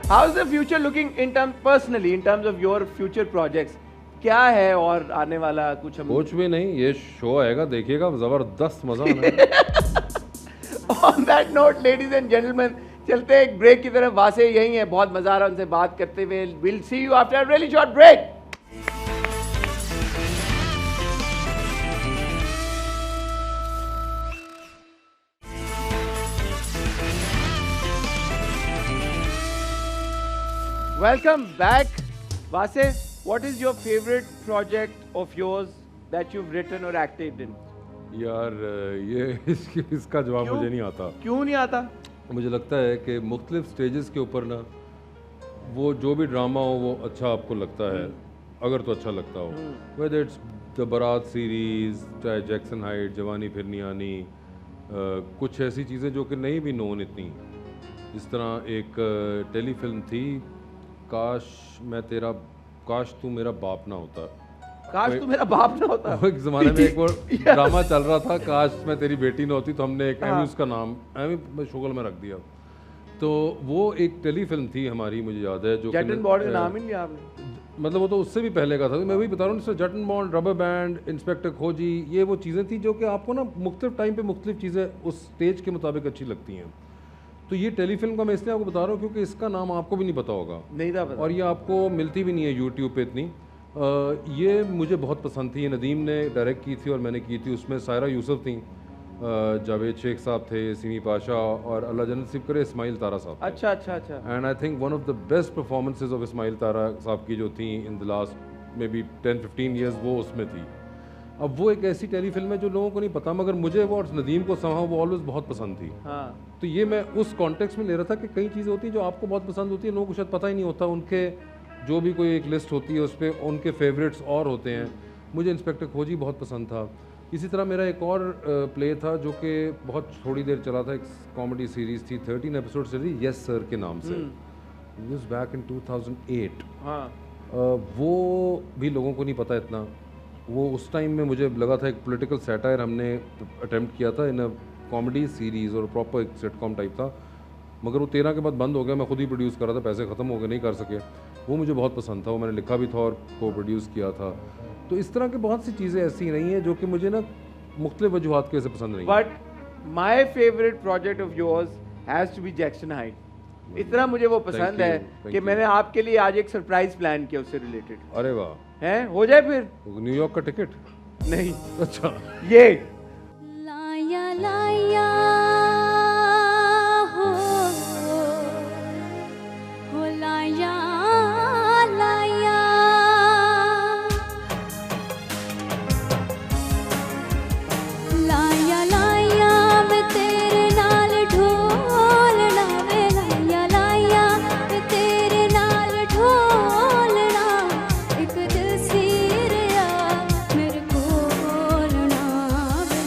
Speaker 1: How is the future looking in terms personally, in terms of your future projects? क्या है और आने वाला कुछ? हम
Speaker 2: कुछ भी नहीं, ये शो आएगा देखिएगा, जबरदस्त मजा आना है।
Speaker 1: On that note ladies and gentleman, चलते हैं एक ब्रेक की तरफ। वासे यही है, बहुत मजा आ रहा है उनसे बात करते हुए। Will see you after a really short break. Welcome back. Vase, what is your favorite project of yours that you've written or acted in?
Speaker 2: यार ये इसका जवाब मुझे नहीं आता।
Speaker 1: क्यों नहीं आता?
Speaker 2: मुझे लगता है कि मुख्तलिफ स्टेजेस के ऊपर ना वो जो भी ड्रामा हो वो अच्छा आपको लगता है, अगर तो अच्छा लगता हो। वेदर इट्स द बारात सीरीज़, चाहे जैक्सन हाइट, जवानी फिर नहीं आनी, कुछ ऐसी चीज़ें जो कि नहीं भी नोन इतनी। जिस तरह एक टेलीफिल्म थी, काश तू मेरा बाप ना होता।
Speaker 1: काश तू मेरा बाप ना होता।
Speaker 2: एक ज़माने में एक वो ड्रामा चल रहा था, काश मैं तेरी बेटी ना होती, तो हमने एक एमी उसका नाम एमी शुगल में रख दिया। तो वो एक टेलीफिल्म थी हमारी, मुझे याद है, जो
Speaker 1: जटन बॉन्ड का नाम ही लिया आपने?
Speaker 2: मतलब वो तो उससे भी पहले का था। मैं वही बता रहा हूँ, जटन बॉन्ड, रबर बैंड, इंस्पेक्टर खोजी, ये वो चीज़ें थी जो कि आपको ना मुख्तलिफ टाइम पे मुख्तलिफ चीज़ें उस स्टेज के मुताबिक अच्छी लगती हैं। तो ये टेलीफिल्म का मैं इसलिए आपको बता रहा हूँ क्योंकि इसका नाम आपको भी नहीं पता होगा।
Speaker 1: नहीं था पता।
Speaker 2: और ये आपको मिलती भी नहीं है यूट्यूब पे इतनी। ये मुझे बहुत पसंद थी। ये नदीम ने डायरेक्ट की थी और मैंने की थी। उसमें सायरा यूसुफ थी, जावेद शेख साहब थे, सिमी पाशा, और अल्लाह जन्नत नसीब करे इस्माइल तारा साहब।
Speaker 1: अच्छा।
Speaker 2: And I think one of the best performances of Ismail Tara sahab की जो थी in the last maybe 10-15 years, वो उसमें थी। अब वो एक ऐसी टेलीफिल्म है जो लोगों को नहीं पता, मगर मुझे वो और नदीम को समहाउ वो ऑलवेज बहुत पसंद थी। तो ये मैं उस कॉन्टेक्स्ट में ले रहा था कि कई चीज़ें होती हैं जो आपको बहुत पसंद होती है, लोगों को शायद पता ही नहीं होता। उनके जो भी कोई एक लिस्ट होती है उस पर उनके फेवरेट्स और होते हैं। मुझे इंस्पेक्टर खोजी बहुत पसंद था। इसी तरह मेरा एक और प्ले था जो कि बहुत थोड़ी देर चला था, एक कॉमेडी सीरीज़ थी, 13 एपिसोड से थी, यस सर के नाम से। This back in 2008। वो भी लोगों को नहीं पता इतना। वो उस टाइम में मुझे लगा था एक पॉलिटिकल सैटायर हमने अटेम्प्ट किया था इन अ कॉमेडी सीरीज़, और प्रॉपर एक सिटकॉम टाइप था, मगर वो 13 के बाद बंद हो गया। मैं खुद ही प्रोड्यूस कर रहा था, पैसे ख़त्म हो गए, नहीं कर सके। वो मुझे बहुत पसंद था, वो मैंने लिखा भी था और को प्रोड्यूस किया था। तो इस तरह की बहुत सी चीज़ें ऐसी नहीं हैं जो कि मुझे ना मुख्तलिफ वजूहात की वजह से पसंद नहीं।
Speaker 1: But my favourite project of yours has to be Jackson height. इतना मुझे वो पसंद है कि मैंने आपके लिए आज एक सरप्राइज प्लान किया उससे रिलेटेड।
Speaker 2: अरे वाह,
Speaker 1: है हो जाए फिर?
Speaker 2: न्यूयॉर्क का टिकट?
Speaker 1: नहीं।
Speaker 2: अच्छा,
Speaker 1: ये
Speaker 3: लाया लाया हो लाया लाया, लाया लाया मैं तेरे नाल ढोलना वे, लाया लाया मैं तेरे नाल ढोलना, एक दिल सी रहा मेरे कोलना वे।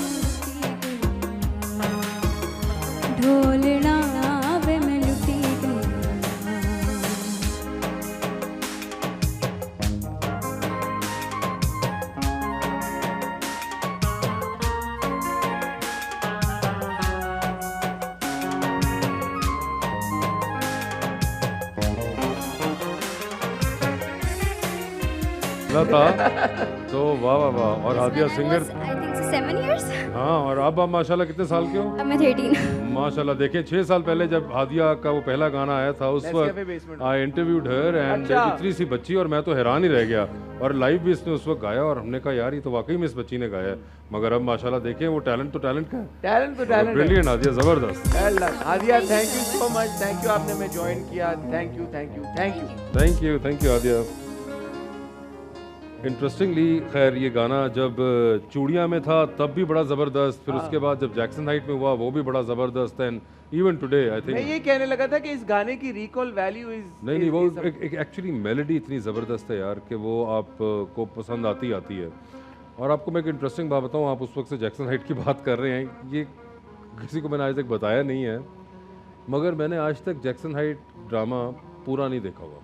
Speaker 2: मसला था। तो वाह वाह वाह। और Hadiya singer,
Speaker 3: I think 7 years।
Speaker 2: हाँ। और अब आप माशाल्लाह कितने साल के हो?
Speaker 3: अब मैं 13।
Speaker 2: माशाल्लाह। देखिए 6 साल पहले जब हादिया का वो पहला गाना आया था उस वक्त आई इंटरव्यूड हर एंड इतनी सी बच्ची, और मैं तो हैरान ही रह गया। और लाइव भी इसने उस वक्त गाया और हमने कहा यार ये तो वाकई में इस बच्ची ने गाया है। मगर अब माशाल्लाह देखें वो टैलेंट तो टैलेंट का है।
Speaker 1: टैलेंट तो टैलेंट।
Speaker 2: ब्रिलियंट हादिया, जबरदस्त।
Speaker 1: Hadiya thank you so much, thank you आपने हमें ज्वाइन किया। Thank you thank you thank you
Speaker 2: thank you Hadiya. Interestingly खैर ये गाना जब चूड़िया में था तब भी बड़ा ज़बरदस्त, फिर उसके बाद जब जैक्सन हाइट में हुआ वो भी बड़ा ज़बरदस्त। And even today I think
Speaker 1: मैं ये कहने लगा था कि इस गाने की रिकॉल वैल्यू इज
Speaker 2: नहीं वो एक एक्चुअली मेलोडी इतनी ज़बरदस्त है यार कि वो आपको पसंद आती है। और आपको मैं एक इंटरेस्टिंग बात बताऊँ, आप उस वक्त से जैक्सन हाइट की बात कर रहे हैं, ये किसी को मैंने आज तक बताया नहीं है, मगर मैंने आज तक जैक्सन हाइट ड्रामा पूरा नहीं देखा हुआ।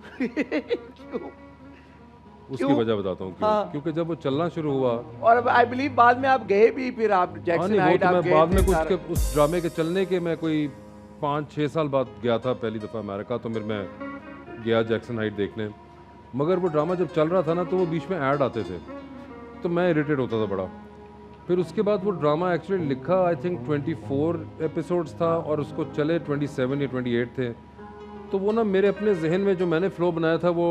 Speaker 2: उसकी वजह बताता हूँ क्यों।
Speaker 1: हाँ।
Speaker 2: क्योंकि जब वो चलना शुरू हुआ,
Speaker 1: और अब आई बिलीव बाद में आप गए भी, फिर आप जैक्सन हाइट आप गए
Speaker 2: बाद में
Speaker 1: थे
Speaker 2: कुछ उस ड्रामे के चलने के मैं कोई 5-6 साल बाद गया था पहली दफ़ा अमेरिका, तो फिर मैं गया जैक्सन हाइट देखने। मगर वो ड्रामा जब चल रहा था ना तो वो बीच में ऐड आते थे तो मैं इरिटेट होता था बड़ा। फिर उसके बाद वो ड्रामा एक्चुअली लिखा आई थिंक 24 एपिसोड्स था और उसको चले 27 या 28 थे। तो वो ना मेरे अपने जहन में जो मैंने फ्लो बनाया था वो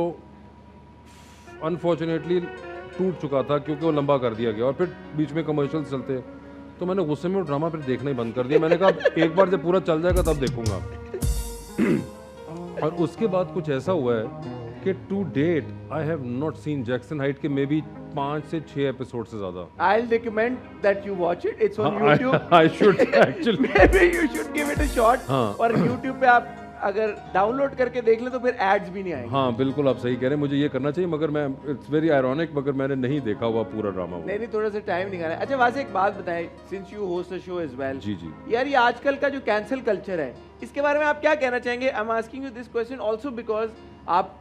Speaker 2: अनफॉर्चुनेटली टूट चुका था क्योंकि वो लंबा कर दिया गया और फिर बीच में कमर्शियल्स चलते, तो मैंने गुस्से में वो ड्रामा फिर देखना ही बंद कर दिया। मैंने कहा एक बार जब पूरा चल जाएगा तब देखूंगा। और उसके बाद कुछ ऐसा हुआ है कि to date I have not seen Jackson height के मे बी 5 से 6 एपिसोड से ज्यादा।
Speaker 1: I'll recommend that you watch it. It's on YouTube.
Speaker 2: I should actually.
Speaker 1: Maybe you should give it a shot.
Speaker 2: हाँ।
Speaker 1: और YouTube पे आप अगर download करके देख ले तो फिर एड्स भी नहीं आएंगे।
Speaker 2: हाँ बिल्कुल आप सही कह रहे हैं, मुझे ये करना चाहिए मगर मैं इट्स वेरी आयरॉनिक, मगर मैंने नहीं देखा हुआ पूरा ड्रामा।
Speaker 1: नहीं थोड़ा सा टाइम निकाला। अच्छा वहाँ से एक बात बताएं, since you host a show as well.
Speaker 2: जी जी।
Speaker 1: यार ये आजकल का जो कैंसिल कल्चर है इसके बारे में आप क्या कहना चाहेंगे? I am asking you this question also because आप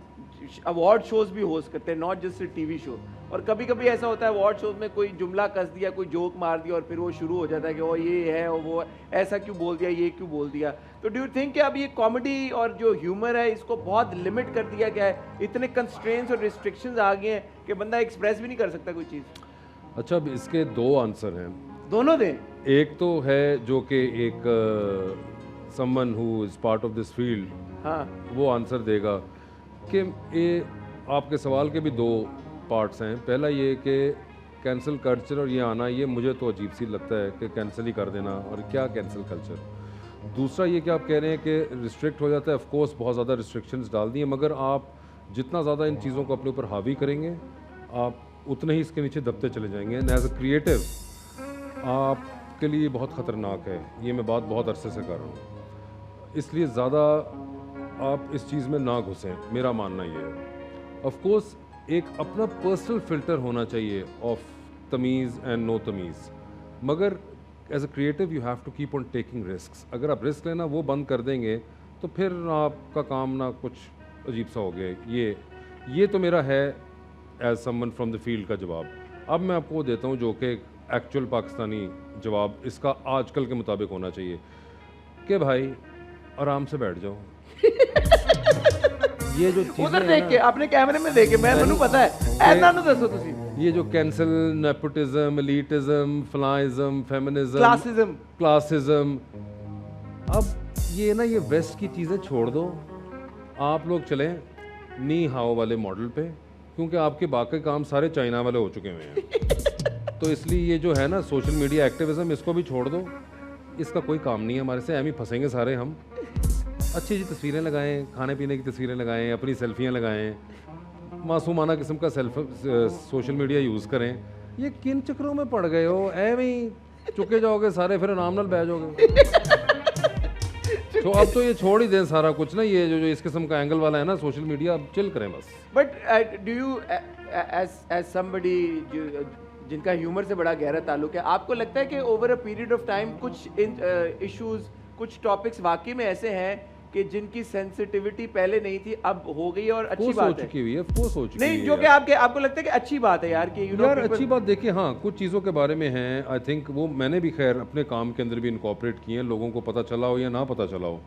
Speaker 1: अवार्ड शोज भी होस्ट करते हैं, नॉट जस्ट टीवी शो। और कभी कभी ऐसा होता है अवार्ड शोज में कोई जुमला कस दिया, कोई जोक मार दिया और फिर वो शुरू हो जाता है कि वो ये है और वो ऐसा क्यों बोल दिया, ये क्यों बोल दिया। तो डू यू थिंक कि अब ये कॉमेडी और जो ह्यूमर है इसको बहुत लिमिट कर दिया गया है, इतने कंस्ट्रेंट्स और रिस्ट्रिक्शंस आ गए हैं कि बंदा एक्सप्रेस भी नहीं कर सकता कोई चीज़?
Speaker 2: अच्छा अब इसके 2 आंसर हैं।
Speaker 1: दोनों दें।
Speaker 2: एक तो है जो कि एक someone who is part of this field,
Speaker 1: हाँ
Speaker 2: वो आंसर देगा कि ये आपके सवाल के भी 2 पार्ट्स हैं। पहला ये कि कैंसिल कल्चर और ये आना, ये मुझे तो अजीब सी लगता है कि कैंसिल ही कर देना, और क्या कैंसिल कल्चर। दूसरा ये कि आप कह रहे हैं कि रिस्ट्रिक्ट हो जाता है, ऑफ कोर्स बहुत ज़्यादा रिस्ट्रिक्शंस डाल दिए, मगर आप जितना ज़्यादा इन चीज़ों को अपने ऊपर हावी करेंगे आप उतने ही इसके नीचे दबते चले जाएंगे। एंड एज अ क्रिएटिव आपके लिए बहुत ख़तरनाक है, ये मैं बात बहुत अरसे से कर रहा हूँ। इसलिए ज़्यादा आप इस चीज़ में ना घुसें, मेरा मानना ये है। ऑफ कोर्स एक अपना पर्सनल फ़िल्टर होना चाहिए ऑफ तमीज़ एंड नो तमीज़, मगर as a creative you have to keep on taking risks. अगर आप रिस्क लेना वो बंद कर देंगे तो फिर आपका काम ना कुछ अजीब सा हो गया। ये तो मेरा है as someone from the field का जवाब। अब मैं आपको देता हूँ जो कि एक्चुअल पाकिस्तानी जवाब इसका आजकल के मुताबिक होना चाहिए कि भाई आराम से बैठ जाओ। ये जो
Speaker 1: उधर देख के अपने कैमरे में देख के मैंने पता है ऐसा ना दसो तुसी।
Speaker 2: ये जो कैंसल, नेपोटिज्म, एलीटिज्म, फलाइज्म, फेमिनिज्म, क्लासिज्म, अब ये ना ये वेस्ट की चीज़ें छोड़ दो, आप लोग चलें नी हाओ वाले मॉडल पे, क्योंकि आपके बाकी काम सारे चाइना वाले हो चुके हुए हैं। तो इसलिए ये जो है ना सोशल मीडिया एक्टिविज्म, इसको भी छोड़ दो, इसका कोई काम नहीं है हमारे से, हम ही फंसेंगे सारे। हम अच्छी अच्छी तस्वीरें लगाएं, खाने पीने की तस्वीरें लगाएं, अपनी सेल्फियां लगाएं, मासूमाना किस्म का सोशल मीडिया यूज़ करें। ये किन चक्रों में पड़ गए हो? एवं ही चुके जाओगे सारे, फिर आराम नाल बैठ जाओगे। तो अब तो ये छोड़ ही दें सारा कुछ ना, ये जो इस किस्म का एंगल वाला है ना सोशल मीडिया, अब चिल करें बस।
Speaker 1: But do you as somebody जिनका ह्यूमर से बड़ा गहरा ताल्लुक है, आपको लगता है कि over a period of time कुछ इश्यूज, कुछ टॉपिक्स वाकई में ऐसे हैं कि जिनकी सेंसिटिविटी पहले नहीं थी अब हो गई और अच्छी बात है?
Speaker 2: चुकी हुई है, फोर्स हो चुकी
Speaker 1: नहीं
Speaker 2: है
Speaker 1: जो कि आपको लगता है कि अच्छी बात है यार कि
Speaker 2: यार अच्छी बात। देखिए हाँ कुछ चीज़ों के बारे में हैं, आई थिंक वो मैंने भी खैर अपने काम के अंदर भी इनकॉर्पोरेट किए हैं, लोगों को पता चला हो या ना पता चला हो।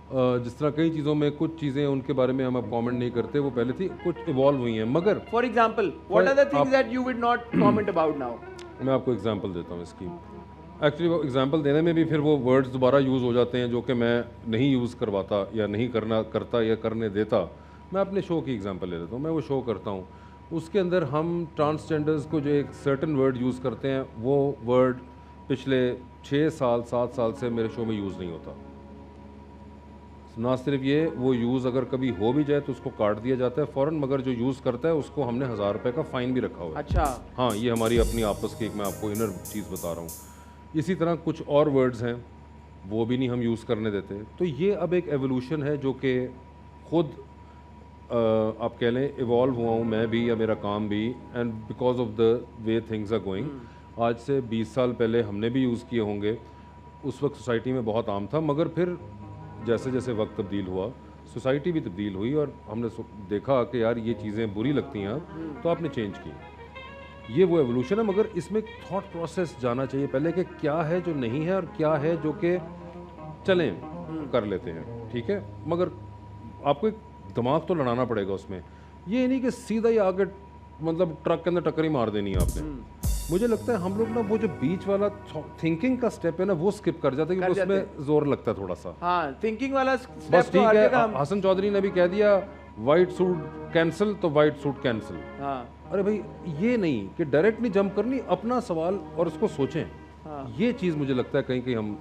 Speaker 2: जिस तरह कई चीज़ों में कुछ चीज़ें उनके बारे में हम अब कमेंट नहीं करते, वो पहले थी, कुछ इवॉल्व हुई हैं, मगर
Speaker 1: for example what are the things that you would not comment about now?
Speaker 2: मैं आपको एग्जांपल देता हूँ इसकी। एक्चुअली वो एग्जांपल देने में भी फिर वो वर्ड्स दोबारा यूज़ हो जाते हैं जो कि मैं नहीं यूज़ करवाता या नहीं करता या करने देता। मैं अपने शो की एग्जांपल ले लेता हूँ। मैं वो शो करता हूँ, उसके अंदर हम ट्रांसजेंडर्स को जो एक सर्टन वर्ड यूज़ करते हैं, वो वर्ड पिछले 6 साल 7 साल से मेरे शो में यूज़ नहीं होता। ना सिर्फ ये, वो यूज़ अगर कभी हो भी जाए तो उसको काट दिया जाता है फ़ौरन, मगर जो यूज़ करता है उसको हमने 1000 रुपये का फ़ाइन भी रखा हुआ है।
Speaker 1: अच्छा।
Speaker 2: हाँ, ये हमारी अपनी आपस की एक, मैं आपको इनर चीज़ बता रहा हूँ। इसी तरह कुछ और वर्ड्स हैं वो भी नहीं हम यूज़ करने देते। तो ये अब एक एवोल्यूशन है जो कि खुद आप कह लें इवॉल्व हुआ हूँ मैं भी या मेरा काम भी, and because of the way things are going. आज से 20 साल पहले हमने भी यूज़ किए होंगे, उस वक्त सोसाइटी में बहुत आम था, मगर फिर जैसे जैसे वक्त तब्दील हुआ सोसाइटी भी तब्दील हुई और हमने देखा कि यार ये चीज़ें बुरी लगती हैं अब, तो आपने चेंज की। ये वो एवोल्यूशन है, मगर इसमें थॉट प्रोसेस जाना चाहिए पहले कि क्या है जो नहीं है और क्या है जो कि चलें कर लेते हैं, ठीक है। मगर आपको एक दिमाग तो लड़ाना पड़ेगा उसमें। ये नहीं कि सीधा ही आगे मतलब ट्रक के अंदर टक्कर ही मार देनी है आपने। मुझे लगता है हम लोग ना वो जो बीच वाला थिंकिंग का स्टेप है ना, वो स्किप कर जाते हैं क्योंकि उसमें जोर लगता है थोड़ा सा।
Speaker 1: हाँ, थिंकिंग वाला
Speaker 2: बस ठीक है। हसन चौधरी ने भी कह दिया वाइट सूट कैंसिल, तो वाइट सूट कैंसिल।
Speaker 1: हाँ।
Speaker 2: अरे भाई ये नहीं कि डायरेक्ट नहीं जंप करनी, अपना सवाल और उसको सोचें।
Speaker 1: हाँ।
Speaker 2: ये चीज़ मुझे लगता है कहीं कहीं हम।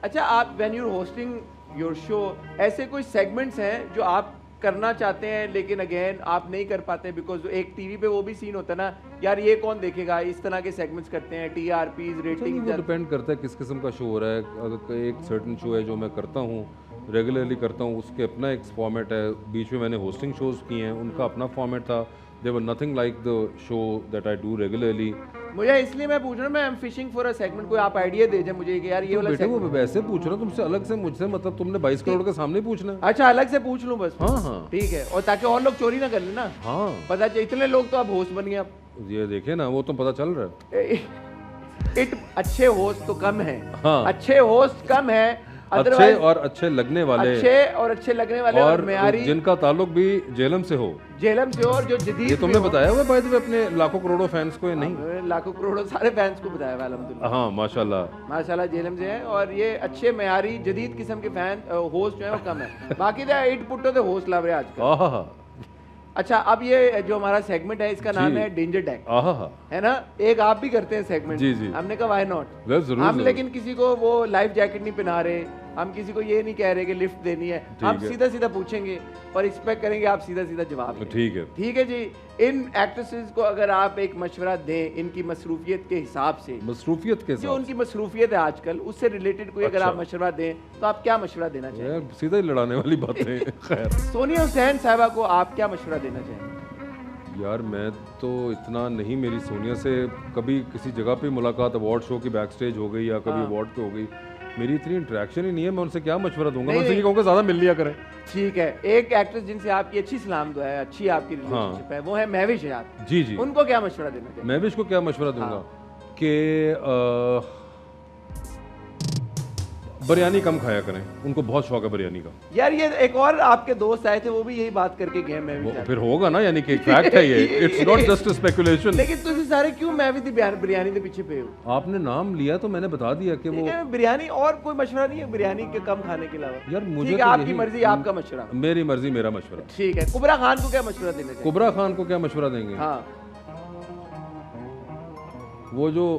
Speaker 1: अच्छा, आप when you hosting your show, ऐसे कोई सेगमेंट्स हैं जो आप करना चाहते हैं लेकिन अगेन आप नहीं कर पाते बिकॉज एक टीवी पे वो भी सीन होता है ना, यार ये कौन देखेगा, इस तरह के सेगमेंट्स करते हैं, टीआरपीज रेटिंग।
Speaker 2: वो डिपेंड करता है किस किस्म का शो हो रहा है। अगर एक सर्टन शो है जो मैं करता हूँ, रेगुलरली करता हूँ, उसके अपना एक फॉर्मेट है। बीच में मैंने होस्टिंग शोज़ किए हैं, उनका अपना फॉर्मेट था। There were nothing like the show that I do regularly.
Speaker 1: मुझे इसलिए मैं पूछ रहा हूँ, मैं am fishing for a segment, कोई आप आइडिया दे दे मुझे कि यार ये वाला
Speaker 2: बेटे वो वैसे पूछ रहा हूँ तुमसे अलग से, मुझसे मतलब तुमने 22 करोड़ के सामने पूछना है।
Speaker 1: अच्छा, अलग से पूछ लूँ बस।
Speaker 2: हाँ हाँ
Speaker 1: ठीक है, और ताकि और लोग चोरी ना कर लेना।
Speaker 2: हाँ,
Speaker 1: पता चले इतने लोग तो अब होस्ट बन गए। अब
Speaker 2: ये देखे ना, वो तो पता चल रहा है।
Speaker 1: अच्छे होस्ट तो कम है।
Speaker 2: हाँ।
Speaker 1: अच्छे होस्ट कम है,
Speaker 2: अच्छे और अच्छे लगने वाले,
Speaker 1: अच्छे लगने वाले और मेयारी,
Speaker 2: जिनका ताल्लुक भी जेलम से हो।
Speaker 1: जेलम से हो, और जो जदीद।
Speaker 2: ये तुमने बताया हुआ बाय द वे अपने लाखों करोड़ों फैंस को? नहीं,
Speaker 1: लाखों करोड़ों सारे फैंस को बताया हुआ अल्हम्दुलिल्लाह।
Speaker 2: हाँ माशाल्लाह
Speaker 1: माशाल्लाह जेलम से है, और ये अच्छे मेयारी जदीद किस्म के फैन होस्ट जो है वो कम है। बाकी the it put the host love रहे आजकल। अच्छा, अब ये जो हमारा सेगमेंट है इसका नाम है डेंजर टैग, है ना? एक आप भी करते हैं सेगमेंट।
Speaker 2: जी जी।
Speaker 1: हमने कहा व्हाई नॉट।
Speaker 2: जरूर
Speaker 1: हम लेकिन किसी को वो लाइफ जैकेट नहीं पहना रहे, हम किसी को ये नहीं कह रहे कि लिफ्ट देनी है, हम सीधा सीधा पूछेंगे और एक्सपेक्ट करेंगे आप सीधा सीधा जवाब दें।
Speaker 2: ठीक है,
Speaker 1: ठीक है जी। इन एक्ट्रेसेस को अगर आप एक मशवरा दें इनकी मसरूफियत के हिसाब से, जो उनकी मसरूफियत है आजकल, उससे रिलेटेड कोई अगर आप मशवरा दें तो आप क्या मशवरा देना चाहिए?
Speaker 2: सीधा ही लड़ाने वाली बातें। खैर,
Speaker 1: सोनिया हुसैन साहिबा को आप क्या मशवरा देना चाहेंगे?
Speaker 2: यार मैं तो इतना नहीं, मेरी सोनिया से कभी किसी जगह पे मुलाकात अवार्ड शो की बैक स्टेज हो गई या कभी अवार्ड पे हो गई, मेरी इतनी इंटरेक्शन ही नहीं है। मैं उनसे क्या मशवरा दूंगा? मैं उनसे ये कहूँगा ज़्यादा मिल लिया करें।
Speaker 1: ठीक है, एक एक्ट्रेस जिनसे आपकी अच्छी सलाम दुआ है, अच्छी आपकी रिलेशनशिप है, वो है महविश हयात।
Speaker 2: जी जी।
Speaker 1: उनको क्या मशवरा देना चाहिए?
Speaker 2: महविश को क्या मशवरा दूंगा कि बिरयानी कम खाया करें, उनको बहुत शौक है बिरयानी का।
Speaker 1: यार ये एक और आपके दोस्त आए थे, वो भी यही बात करके गए। मैं
Speaker 2: फिर होगा ना, यानी कि फैक्ट है ये, it's not just a speculation.
Speaker 1: लेकिन तुम सारे क्यों मैं भी बिरयानी के पीछे पे हो?
Speaker 2: आपने नाम लिया तो मैंने बता दिया कि वो
Speaker 1: बिरयानी, और कोई मशवरा नहीं है बिरयानी के कम खाने के अलावा?
Speaker 2: यार मुझे
Speaker 1: तो आपकी मर्जी, आपका मशवरा।
Speaker 2: मेरी मर्जी मेरा मशवरा।
Speaker 1: ठीक है, कुबरा खान को क्या मशवरा देना चाहिए?
Speaker 2: कुबरा खान को क्या मशवरा देंगे?
Speaker 1: हाँ,
Speaker 2: वो जो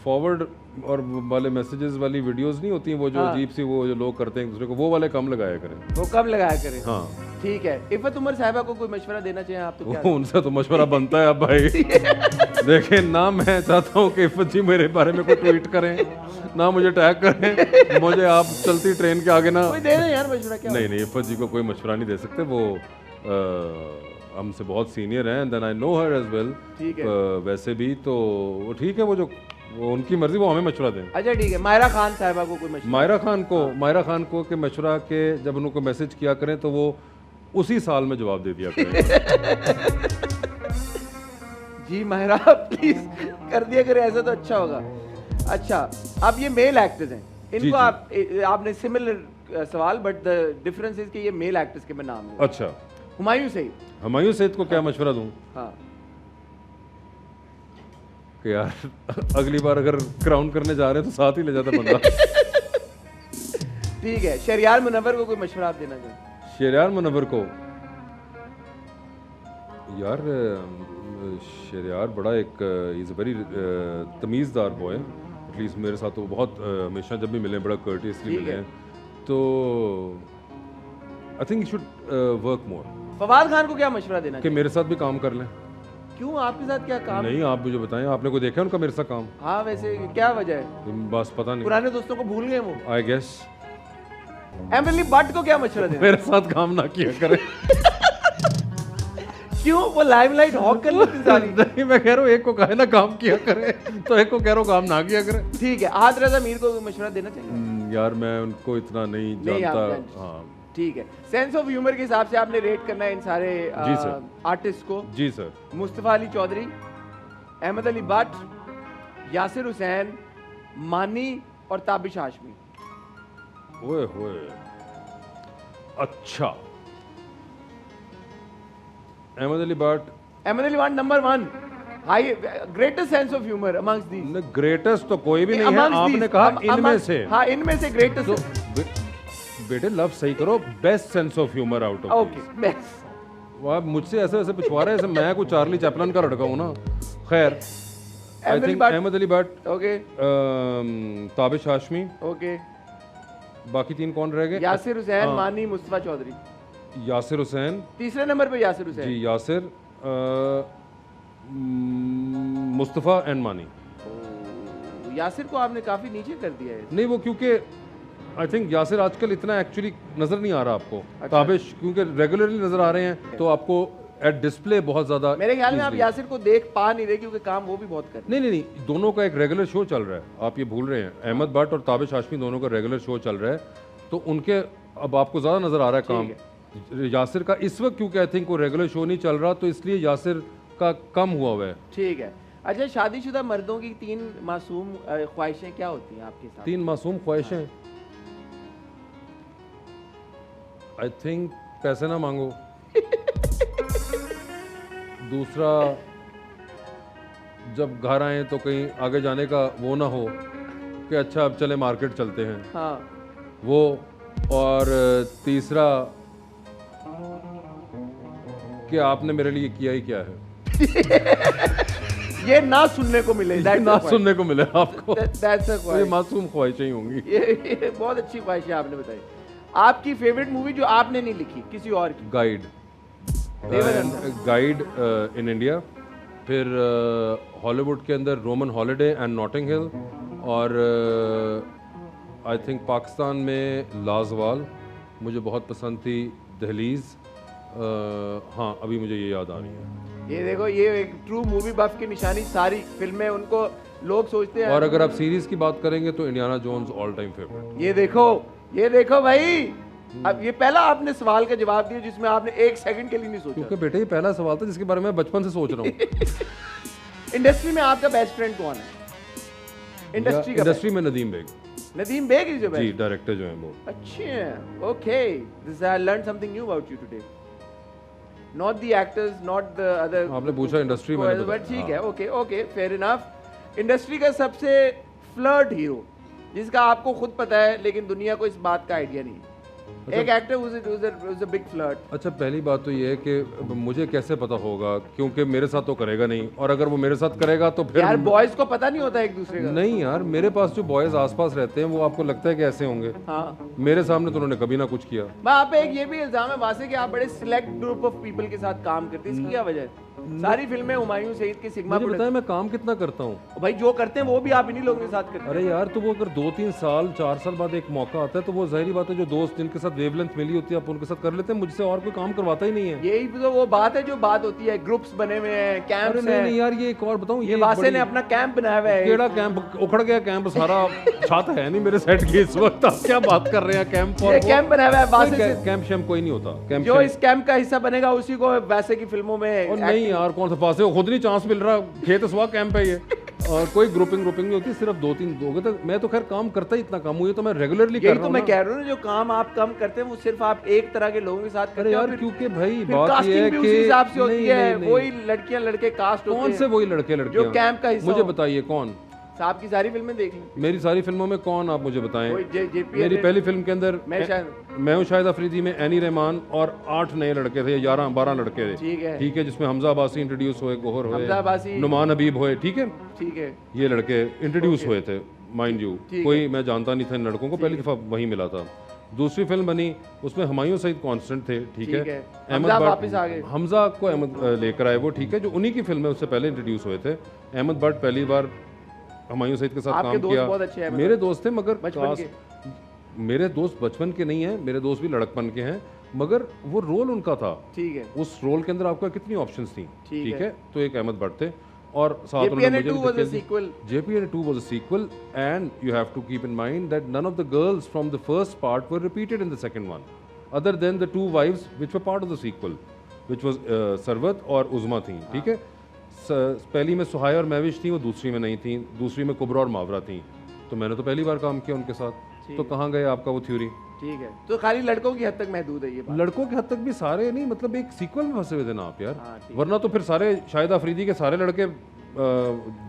Speaker 2: फॉरवर्ड और वाले मैसेजेस वाली वीडियोस नहीं होती हैं, वो जो अजीब सी वो जो लोग करते हैं एक दूसरे को, वो वाले कम लगाया करें।
Speaker 1: वो कम लगाया करें।
Speaker 2: हाँ
Speaker 1: ठीक है। इफ़त उमर साहिबा को कोई मशवरा देना चाहिए आप तो क्या?
Speaker 2: उनसे तो मशवरा बनता है अब भाई। देखें ना, मैं चाहता हूँ कि इफ़त जी मेरे बारे में कोई ट्वीट करें, ना मुझे टैग करें, मुझे आप चलती ट्रेन के आगे ना
Speaker 1: कोई दे दें यार मशवरा। क्या?
Speaker 2: नहीं, इफ़त जी को कोई मशवरा नहीं दे सकते, वो हमसे बहुत सीनियर हैं, then I know her as well.
Speaker 1: ठीक है।
Speaker 2: वैसे भी तो वो ठीक है, वो उनकी मर्जी, वो हमें मशवरा दें।
Speaker 1: अच्छा ठीक है। मायरा खान साहिबा को कोई मशवरा?
Speaker 2: मायरा खान को के मशवरा के जब उनको मैसेज किया करें तो वो उसी साल में जवाब दे दिया करें।
Speaker 1: जी मायरा प्लीज कर दिया करें, ऐसा तो अच्छा होगा। अच्छा, अब ये मेल एक्टर्स हैं, इनको आपने सिमिलर सवाल, बट द डिफरेंस इज कि ये मेल एक्टर्स के मैं नाम लूंगा।
Speaker 2: अच्छा,
Speaker 1: हुमायूं सईद।
Speaker 2: हुमायूं सईद को क्या मशवरा दूं
Speaker 1: हाँ,
Speaker 2: कि यार अगली बार अगर क्राउन करने जा रहे हैं तो साथ ही ले जाता बंदा।
Speaker 1: ठीक है। शहरयार मुनव्वर को कोई मशवरा आप देना चाहें?
Speaker 2: शहरयार मुनव्वर को, यार शहरयार बड़ा एक इज़ अ वेरी तमीज़दार बॉय, एटलीस्ट मेरे साथ तो बहुत हमेशा जब भी मिले बड़ा कर्टियसली
Speaker 1: ठीक
Speaker 2: मिले
Speaker 1: है।
Speaker 2: हैं, तो I think you should work more,
Speaker 1: Fawad Khan को क्या मशवरा देना
Speaker 2: कि
Speaker 1: चाहिए?
Speaker 2: मेरे साथ भी काम कर लें।
Speaker 1: क्यों, आपके साथ क्या काम?
Speaker 2: नहीं, आप मुझे बताएं, आपने कोई देखा है उनका मेरे साथ काम?
Speaker 1: हाँ, वैसे क्या वजह है?
Speaker 2: बस पता नहीं,
Speaker 1: पुराने दोस्तों को भूल गए वो।
Speaker 2: I guess.
Speaker 1: एमिली बट को क्या मशवरा देना?
Speaker 2: मेरे साथ काम ना किया करें।
Speaker 1: क्यों, वो लाइमलाइट हॉक कर लेती सारी।
Speaker 2: नहीं, मैं कह रहा हूँ एक को कहे ना काम किया करे, तो एक को कह रहा हूँ काम ना किया करे।
Speaker 1: ठीक है। आहत रजा मीर को कोई मशवरा देना चाहिए?
Speaker 2: यार मैं उनको इतना नहीं
Speaker 1: नहीं, आप
Speaker 2: जानता।
Speaker 1: जानते।
Speaker 2: हाँ
Speaker 1: ठीक है। सेंस ऑफ ह्यूमर के हिसाब से आपने रेट करना है इन सारे
Speaker 2: जी सर।
Speaker 1: आर्टिस्ट को।
Speaker 2: जी सर।
Speaker 1: मुस्तफ़ा अली चौधरी, अहमद अली भट्ट, यासिर हुसैन, मानी और ताबिश हाशमी।
Speaker 2: ओए होए, अच्छा, Ahmed Ali Bhatt.
Speaker 1: Ahmed Ali Bhatt number 1, high greatest sense of humour amongst these.
Speaker 2: ग्रेटेस्ट तो कोई भी नहीं है, आपने कहा इनमें से।
Speaker 1: हाँ, इनमें से
Speaker 2: तो
Speaker 1: ग्रेटेस्ट।
Speaker 2: बेटे लव सही करो, best sense of humour out of.
Speaker 1: Okay, best.
Speaker 2: आप मुझसे ऐसे ऐसे पिछवा रहे हैं जैसे मैं कोई चार्ली चैपलन का लड़का हूँ ना। खैर, I think Ahmed Ali Bhatt,
Speaker 1: okay,
Speaker 2: Tabish Hashmi,
Speaker 1: okay.
Speaker 2: बाकी 3 कौन रह गए?
Speaker 1: यासिर हुसैन,
Speaker 2: हाँ।
Speaker 1: मानी, मुस्तफ़ा चौधरी।
Speaker 2: यासिर हुसैन,
Speaker 1: तीसरे नंबर पे यासिर हुसैन।
Speaker 2: जी यासिर, मुस्तफ़ा एंड मानी।
Speaker 1: यासिर को आपने काफी नीचे कर दिया है।
Speaker 2: नहीं, वो क्योंकि आई थिंक यासिर आजकल इतना एक्चुअली नजर नहीं आ रहा आपको।
Speaker 1: अच्छा।
Speaker 2: ताबिश क्योंकि रेगुलरली नजर आ रहे हैं, तो आपको एट डिस्प्ले बहुत ज्यादा।
Speaker 1: मेरे ख्याल में आप
Speaker 2: easily-
Speaker 1: यासिर को देख पा नहीं रहे क्योंकि काम वो भी बहुत कर रहे
Speaker 2: नहीं नहीं नहीं, दोनों का एक रेगुलर शो चल रहा है, आप ये भूल रहे हैं। अहमद भट्ट और ताबिश हाशमी दोनों का रेगुलर शो चल रहा है, तो उनके अब आपको ज़्यादा नज़र आ रहा है काम। यासिर का इस वक्त क्योंकि आई थिंक वो रेगुलर शो नहीं चल रहा, तो इसलिए यासिर का कम हुआ हुआ है।
Speaker 1: ठीक है। अच्छा, शादीशुदा मर्दों की 3 मासूम ख्वाहिशें क्या होती हैं आपके साथ?
Speaker 2: 3 मासूम ख्वाहिशें, आई थिंक पैसे ना मांगो। दूसरा, जब घर आए तो कहीं आगे जाने का वो ना हो कि अच्छा अब चले मार्केट चलते हैं,
Speaker 1: हाँ।
Speaker 2: वो। और तीसरा कि आपने मेरे लिए किया ही क्या है।
Speaker 1: ये ना सुनने को मिले, that's
Speaker 2: ना
Speaker 1: the point.
Speaker 2: सुनने को मिले आपको।
Speaker 1: That's the
Speaker 2: तो ये
Speaker 1: point.
Speaker 2: मासूम ख्वाहिशें ही होंगी।
Speaker 1: ये बहुत अच्छी ख्वाहिश है आपने बताई। आपकी फेवरेट मूवी जो आपने नहीं लिखी, किसी और की?
Speaker 2: गाइड,
Speaker 1: देवरंदर।
Speaker 2: गाइड इन इंडिया, फिर हॉलीवुड के अंदर Roman holiday and Notting Hill, और आई थिंक पाकिस्तान में लाजवाल मुझे बहुत पसंद थी, दहलीज। हाँ, अभी मुझे ये याद आ रही है।
Speaker 1: ये देखो, ये एक ट्रू मूवी बफ की निशानी, सारी फिल्में उनको लोग सोचते हैं।
Speaker 2: और अगर आप सीरीज की बात करेंगे तो Indiana Jones all time favourite.
Speaker 1: ये देखो भाई, अब ये पहला आपने सवाल का जवाब दिया जिसमें आपने 1 सेकंड के लिए नहीं सोचा।
Speaker 2: क्योंकि बेटे ये पहला सवाल था जिसके बारे में मैं बचपन से सोच रहा हूँ।
Speaker 1: इंडस्ट्री में आपका बेस्ट फ्रेंड कौन है?
Speaker 2: इंडस्ट्री में नदीम बेग
Speaker 1: नदीम बेग इज योर
Speaker 2: जी,
Speaker 1: बेस्ट।
Speaker 2: डायरेक्टर जो है वो।
Speaker 1: अच्छा, okay, this I learn something new about you today. Not the actors, not the other.
Speaker 2: आपने पूछा इंडस्ट्री में,
Speaker 1: बट ठीक है, okay okay, fair enough. Industry का सबसे फ्लर्ट हीरो जिसका आपको खुद पता है लेकिन दुनिया को इस बात का आइडिया नहीं है। एक actor who's a big flirt।
Speaker 2: अच्छा, पहली बात तो ये है कि मुझे कैसे पता होगा, क्योंकि मेरे साथ तो करेगा नहीं, और अगर वो मेरे साथ करेगा तो फिर
Speaker 1: यार बॉयज को पता नहीं होता एक दूसरे का।
Speaker 2: नहीं यार, मेरे पास जो बॉयज आसपास रहते हैं वो आपको लगता है कि ऐसे होंगे?
Speaker 1: हाँ,
Speaker 2: मेरे सामने तो उन्होंने कभी ना कुछ किया।
Speaker 1: वहाँ पे एक ये भी इल्जाम है वासे कि आप बड़े सिलेक्ट ग्रुप ऑफ पीपल के साथ काम करते हैं, इसकी क्या वजह है? सारी फिल्में हुमायूं सईद की सिग्मा
Speaker 2: मुझे बताया मैं काम कितना करता हूँ।
Speaker 1: भाई जो करते हैं वो भी आप इन्हीं लोगों के साथ करते हैं।
Speaker 2: अरे यार, तो वो अगर 2-3 साल 4 साल बाद एक मौका आता है तो वो जाहिर बात है जो दोस्त जिनके साथ वेवलेंथ मिली होती है आप उनके साथ कर लेते हैं, मुझसे और कोई काम करवाता ही नहीं है।
Speaker 1: यही तो वो बात है जो बात होती है, ग्रुप्स बने हुए हैं,
Speaker 2: अरे
Speaker 1: कैंप्स
Speaker 2: नहीं
Speaker 1: हैं।
Speaker 2: नहीं यार, ये एक और बताऊं,
Speaker 1: ये वासे ने अपना कैंप बनाया हुआ है।
Speaker 2: केड़ा कैंप? उखड़ गया कैंप सारा। छात है नहीं मेरे सेट की इस वक्त, आप क्या बात कर रहे हैं कैंप?
Speaker 1: ये कैंप बनाया हुआ है वासे से।
Speaker 2: कैंप शैम्प कोई नहीं होता। कैंप
Speaker 1: जो इस कैंप का हिस्सा बनेगा उसी को वैसे की फिल्मों में
Speaker 2: और नहीं यार, कौन सा फासे, खुद नहीं चांस मिल रहा, खेत सुहा कैंप है ये। और कोई ग्रुपिंग नहीं होती, सिर्फ 2-3 लोग तक। मैं तो खैर काम करता ही इतना कम हुई है, तो मैं रेगुलरली कर
Speaker 1: यही
Speaker 2: रहा
Speaker 1: तो
Speaker 2: हूँ
Speaker 1: मैं
Speaker 2: ना।
Speaker 1: कह रहा हूँ ना, जो काम आप कम करते हैं वो सिर्फ आप एक तरह के लोगों के साथ करते
Speaker 2: अरे
Speaker 1: हैं।
Speaker 2: यार क्योंकि भाई
Speaker 1: फिर
Speaker 2: बात ये
Speaker 1: कास्टिंग
Speaker 2: है
Speaker 1: भी
Speaker 2: कि
Speaker 1: उसी हिसाब से होती
Speaker 2: नहीं,
Speaker 1: है,
Speaker 2: नहीं,
Speaker 1: वही लड़कियां लड़के कास्ट होते
Speaker 2: कौन
Speaker 1: हैं
Speaker 2: से वही लड़के लड़कियां
Speaker 1: जो कैंप का हिस्सा
Speaker 2: मुझे
Speaker 1: हो।
Speaker 2: बताइए कौन?
Speaker 1: साहब की सारी फिल्में देख लें,
Speaker 2: मेरी सारी फिल्मों में कौन, आप मुझे बताएं।
Speaker 1: कोई JP
Speaker 2: मेरी पहली फिल्म के अंदर मैं हूँ शाहिद अफरीदी में एनी रहमान और 8 नए लड़के थे, 11-12 लड़के थे,
Speaker 1: ठीक है
Speaker 2: जिसमें हमजा अब्बासी इंट्रोड्यूस हुए, गोहर हुए,
Speaker 1: हमजा अब्बासी,
Speaker 2: नुमान हबीब हुए, ठीक है, ये लड़के इंट्रोड्यूस हुए थे, माइंड यू। कोई मैं जानता नहीं था इन लड़कों को, पहली दफा वहीं मिला था। दूसरी फिल्म बनी, उसमें हुमायूं सईद कांस्टेंट थे, ठीक है,
Speaker 1: हमजा वापस आ गए,
Speaker 2: हमजा को अहमद लेकर आए वो, ठीक है, जो उन्हीं की फिल्म में उससे पहले इंट्रोड्यूस हुए थे। अहमद भट्ट पहली बार हुमायूं सईद के साथ काम किया। मेरे दोस्त थे मगर मेरे दोस्त बचपन के नहीं है, मेरे दोस्त भी लड़कपन के हैं, मगर वो रोल उनका था, ठीक है, उस रोल के अंदर आपको कितनी ऑप्शंस थी, ठीक है। तो एक अहमद भट्ट थे और साथ
Speaker 1: JPNA 2 was a sequel.
Speaker 2: JPNA 2 was a sequel, and you have to keep in mind that none of the girls from the first part were repeated in the second one, other than the 2 wives which were part of the sequel, which was Sarwat और उज़मा थी, ठीक है। पहली में सुहाया और महविश थी, वो दूसरी में नहीं थी, दूसरी में कुबरा और मावरा थी। तो मैंने तो पहली बार काम किया उनके साथ, तो कहाँ गए आपका वो थ्योरी? ठीक है,
Speaker 1: तो खाली लड़कों की हद तक महदूद है ये बात।
Speaker 2: लड़कों की हद तक भी सारे नहीं, मतलब एक सीक्वल में फंसे हुए थे ना आप यार, वरना तो फिर सारे शाहिद अफरीदी के सारे लड़के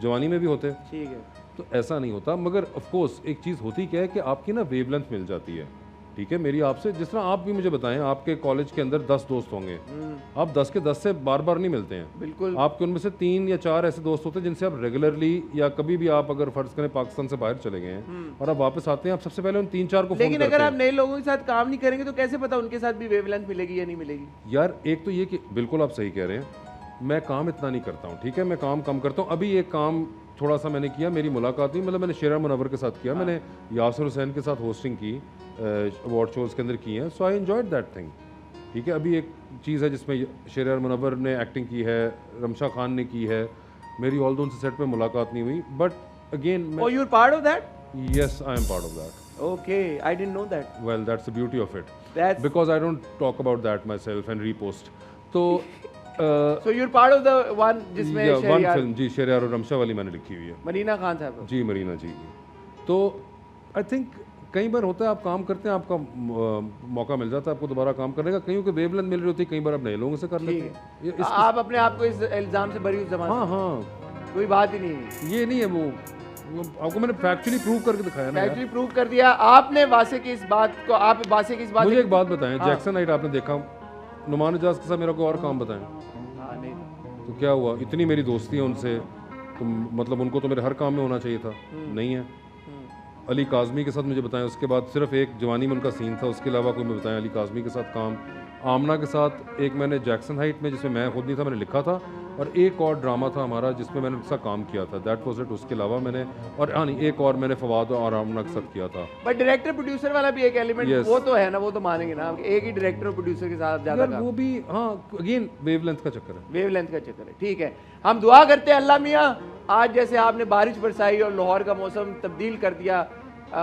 Speaker 2: जवानी में भी होते, ठीक है। तो ऐसा नहीं होता, मगर ऑफ कोर्स एक चीज़ होती क्या है कि आपकी ना वेवलेंथ मिल जाती है, ठीक है। मेरी आपसे, जिस तरह आप भी मुझे बताएं, आपके कॉलेज के अंदर 10 दोस्त होंगे, आप 10 के 10 से बार बार नहीं मिलते हैं, बिल्कुल। आपके उनमें से 3 या 4 ऐसे दोस्त होते हैं जिनसे आप रेगुलरली या कभी भी आप अगर फर्ज करें पाकिस्तान से बाहर चले गए हैं और आप वापस आते हैं, आप सबसे पहले उन 3-4 को फोन करते हैं।
Speaker 1: लेकिन अगर आप नए लोगों के साथ काम नहीं करेंगे तो कैसे पता उनके साथ भी वेवलेंथ मिलेगी या नहीं मिलेगी?
Speaker 2: यार एक तो ये कि बिल्कुल आप सही कह रहे हैं, मैं काम इतना नहीं करता हूँ, ठीक है, मैं काम कम करता हूँ। अभी एक काम थोड़ा सा मैंने किया, मेरी मुलाकात हुई, मतलब मैंने शेरा मुनव्वर के साथ किया, मैंने यासिर हुसैन के साथ होस्टिंग की, अवार्ड शोज़ के अंदर की हैं, सो आई एंजॉयड दैट थिंग, ठीक है। अभी एक चीज़ है जिसमें शेरा मुनव्वर ने एक्टिंग की है, रमशा खान ने की है, मेरी ऑल दो उनसे सेट पे मुलाकात नहीं हुई, but again
Speaker 1: Oh, you're part of that?
Speaker 2: Yes, I am part of that.
Speaker 1: Okay, I didn't know that.
Speaker 2: Well, that's the beauty of it.
Speaker 1: That's
Speaker 2: because I don't talk about that myself and repost. तो
Speaker 1: so you're part of the one जिसमें
Speaker 2: one film जी शेरियार और रमशा वाली मैंने लिखी हुई है,
Speaker 1: मरीना खान साहब
Speaker 2: जी, मरीना जी की। तो आई थिंक कई बार होता है आप काम करते हैं, आपका मौका मिल जाता है आपको दोबारा काम करने का, कहीं को वेवलेंथ मिल रही होती है, कई बार आप नए लोगों से कर लेते हैं।
Speaker 1: आप अपने आप को इस इल्जाम से बरी जमान,
Speaker 2: हाँ,
Speaker 1: कोई बात ही नहीं है,
Speaker 2: ये नहीं है, वो आपको मैंने फैक्चुअली प्रूव करके दिखाया ना,
Speaker 1: फैक्चुअली प्रूव कर दिया आपने वासे की इस बात को। आप वासे की इस बात,
Speaker 2: मुझे एक बात बताएं, जैक्सन नाइट आपने देखा, नुमान इजाज के साथ मेरा कोई और काम बताएं।
Speaker 1: नहीं
Speaker 2: तो क्या हुआ, इतनी मेरी दोस्ती है उनसे, तो मतलब उनको तो मेरे हर काम में होना चाहिए था, नहीं है। अली काज़मी के साथ मुझे बताएं, उसके बाद सिर्फ एक जवानी में उनका सीन था, उसके अलावा कोई मैं बताएं अली काज़मी के साथ काम। आमना के साथ एक मैंने जैक्सन हाइट में, जिसमें मैं खुद नहीं था, मैंने लिखा था, और एक और ड्रामा था हमारा जिसमें मैंने उनके साथ काम किया था, दैट वाज इट। उसके अलावा मैंने, और हाँ नहीं, एक और मैंने फवाद और आमना के साथ किया था।
Speaker 1: बट डायरेक्टर प्रोड्यूसर वाला भी एक एलिमेंट वो तो है ना, वो तो मानेंगे ना, एक ही डायरेक्टर और प्रोड्यूसर के साथ ज्यादा काम,
Speaker 2: वो भी हाँ, अगेन वेवलेंथ का चक्कर है,
Speaker 1: वेवलेंथ का चक्कर है, ठीक है। हम दुआ करते हैं अल्लाह मियाँ आज जैसे आपने बारिश बरसाई और लाहौर का मौसम तब्दील कर दिया,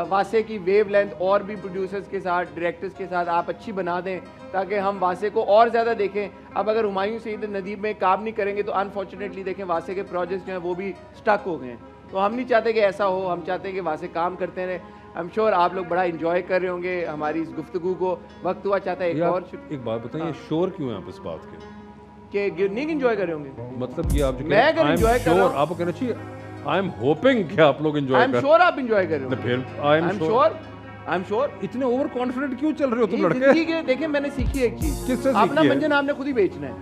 Speaker 1: वासे की वेवलेंथ और भी प्रोड्यूसर्स के साथ, डायरेक्टर्स के साथ आप अच्छी बना दें ताकि हम वासे को और ज़्यादा देखें। अब अगर हुमायूं सईद नदीम में काम नहीं करेंगे तो अनफॉर्चुनेटली देखें वासे के प्रोजेक्ट्स जो हैं वो भी स्टक हो गए हैं। तो हम नहीं चाहते कि ऐसा हो, हम चाहते हैं कि वासे काम करते रहें। आई एम श्योर आप लोग बड़ा इंजॉय कर रहे होंगे हमारी इस गुफ्तगू को। वक्त हुआ चाहता है
Speaker 2: एक बात बताइए, श्योर क्यों है आप इस बात
Speaker 1: के नहीं इंजॉय कर रहे होंगे?
Speaker 2: मतलब ये आप जो
Speaker 1: मैं अगर इंजॉय कर रहा हूं,
Speaker 2: आपको कहना चाहिए आई एम होपिंग कि आप लोग एंजॉय
Speaker 1: कर, श्योर आप एंजॉय कर रहे हो,
Speaker 2: फिर आई एम श्योर। इतने ओवर कॉन्फिडेंट क्यों चल रहे हो तुम लड़के?
Speaker 1: देखिए मैंने सीखी एक चीज,
Speaker 2: किससे सीखी?
Speaker 1: अपना मंजन आपने खुद ही बेचना है।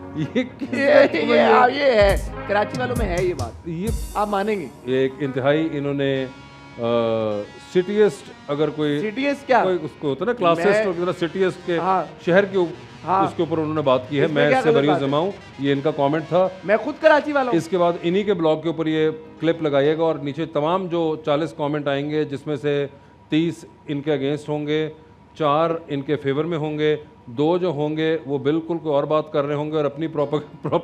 Speaker 2: ये
Speaker 1: है कराची वालों में है ये बात, ये आप मानेंगे।
Speaker 2: एक इंतहाई इन्होंने सिटीएस्ट, अगर कोई
Speaker 1: सिटीएस्ट क्या
Speaker 2: कोई उसको होता है ना, क्लासेस्ट, सिटीएस्ट के शहर के उसके ऊपर उन्होंने बात की है। मैं इससे बरी जमा हूं, ये इनका कमेंट था,
Speaker 1: मैं खुद कराची वाला हूं।
Speaker 2: इसके बाद इन्हीं के ब्लॉग के ऊपर ये क्लिप लगाइएगा और नीचे तमाम जो 40 कमेंट आएंगे जिसमें से 30 इनके अगेंस्ट होंगे, 4 इनके फेवर में होंगे, 2 जो होंगे वो बिल्कुल कोई और बात कर रहे होंगे और अपनी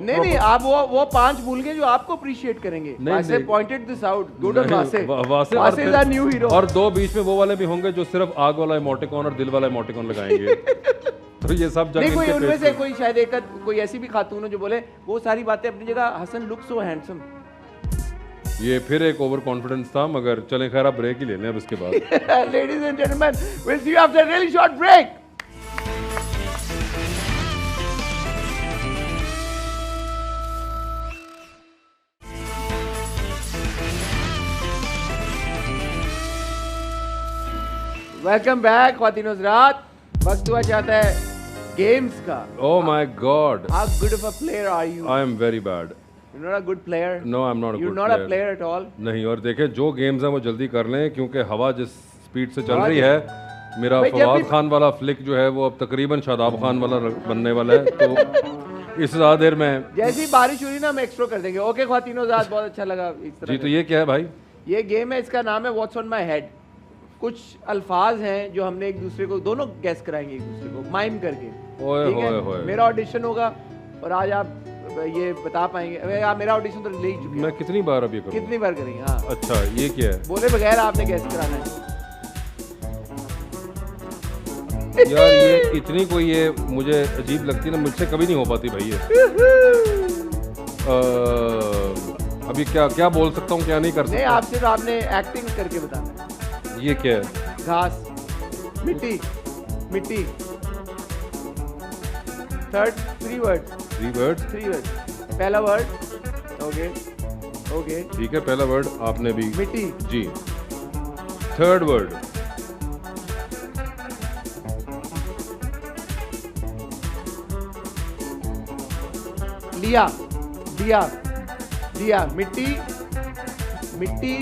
Speaker 1: नहीं आप वो 5 भूल गए जो आपको अप्रिशिएट करेंगे। Wasay pointed this out, good on Wasay is the new hero.
Speaker 2: और 2 बीच में वो वाले भी होंगे जो सिर्फ आग वाला इमोटिकॉन और दिल वाला इमोटिकॉन लगाएंगे। तो ये सब जगह
Speaker 1: कोई उनमें से कोई शायद एक कोई ऐसी भी खातून हो जो बोले वो सारी बातें अपनी जगह, हसन लुक सो हैंडसम,
Speaker 2: ये फिर एक ओवर कॉन्फिडेंस था, मगर चलें खैर, आप ब्रेक ही ले लें अब इसके बाद।
Speaker 1: Ladies and gentlemen, we'll see you after a really short break. Welcome back, ख्वातीन हज़रात। वक्त हुआ चाहता है गेम्स का।
Speaker 2: Oh my God!
Speaker 1: How good of a player are you?
Speaker 2: I am very bad.
Speaker 1: You're not a good player.
Speaker 2: No, I'm not a
Speaker 1: You're
Speaker 2: good
Speaker 1: not
Speaker 2: player.
Speaker 1: a player at all.
Speaker 2: नहीं, और देखें जो games हैं वो जल्दी कर लें, क्योंकि हवा जिस स्पीड से चल रही है, मेरा
Speaker 1: भाई, जब
Speaker 2: फवाद
Speaker 1: भी-
Speaker 2: खान वाला फ्लिक जो है वो अब तकरीबन शादाब खान वाला बनने वाला है, तो इस ज़्यादा देर में।
Speaker 1: जैसी बारिश हुई ना, हम एक्स्ट्रा कर देंगे। ओके ख्वातीन हज़रात, बहुत अच्छा लगा इस तरह
Speaker 2: जी,
Speaker 1: का।
Speaker 2: तो ये क्या है भाई?
Speaker 1: ये गेम है, इसका नाम है व्हाट्स ऑन माई हेड। कुछ अल्फाज हैं जो हमने एक दूसरे को, दोनों गैस कराएंगे एक दूसरे को माइम करके।
Speaker 2: ओए
Speaker 1: ठीक है?
Speaker 2: होए होए।
Speaker 1: मेरा ऑडिशन होगा और आज आप ये बता पाएंगे। अबे यार, मेरा ऑडिशन तो ले ही चुके
Speaker 2: मैं
Speaker 1: हैं।
Speaker 2: कितनी बार अब ये करूँ?
Speaker 1: कितनी बार करेंगे? हाँ,
Speaker 2: अच्छा, ये क्या है?
Speaker 1: बोले बगैर आपने गैस कराना है।
Speaker 2: यार ये इतनी कोई, ये मुझे अजीब लगती है ना, मुझसे कभी नहीं हो पाती भाई ये। अभी क्या क्या बोल सकता हूँ, क्या नहीं कर
Speaker 1: नहीं,
Speaker 2: सकता?
Speaker 1: आप सिर्फ आपने एक्टिंग करके बताना है।
Speaker 2: ये क्या है?
Speaker 1: घास, मिट्टी, मिट्टी। Third, 3 word.
Speaker 2: 3 वर्ड्स।
Speaker 1: 3 वर्ड। पहला वर्ड, ओके ओके,
Speaker 2: ठीक है, पहला वर्ड आपने भी।
Speaker 1: मिट्टी।
Speaker 2: जी। थर्ड वर्ड,
Speaker 1: लिया, दिया, दिया, मिट्टी, मिट्टी,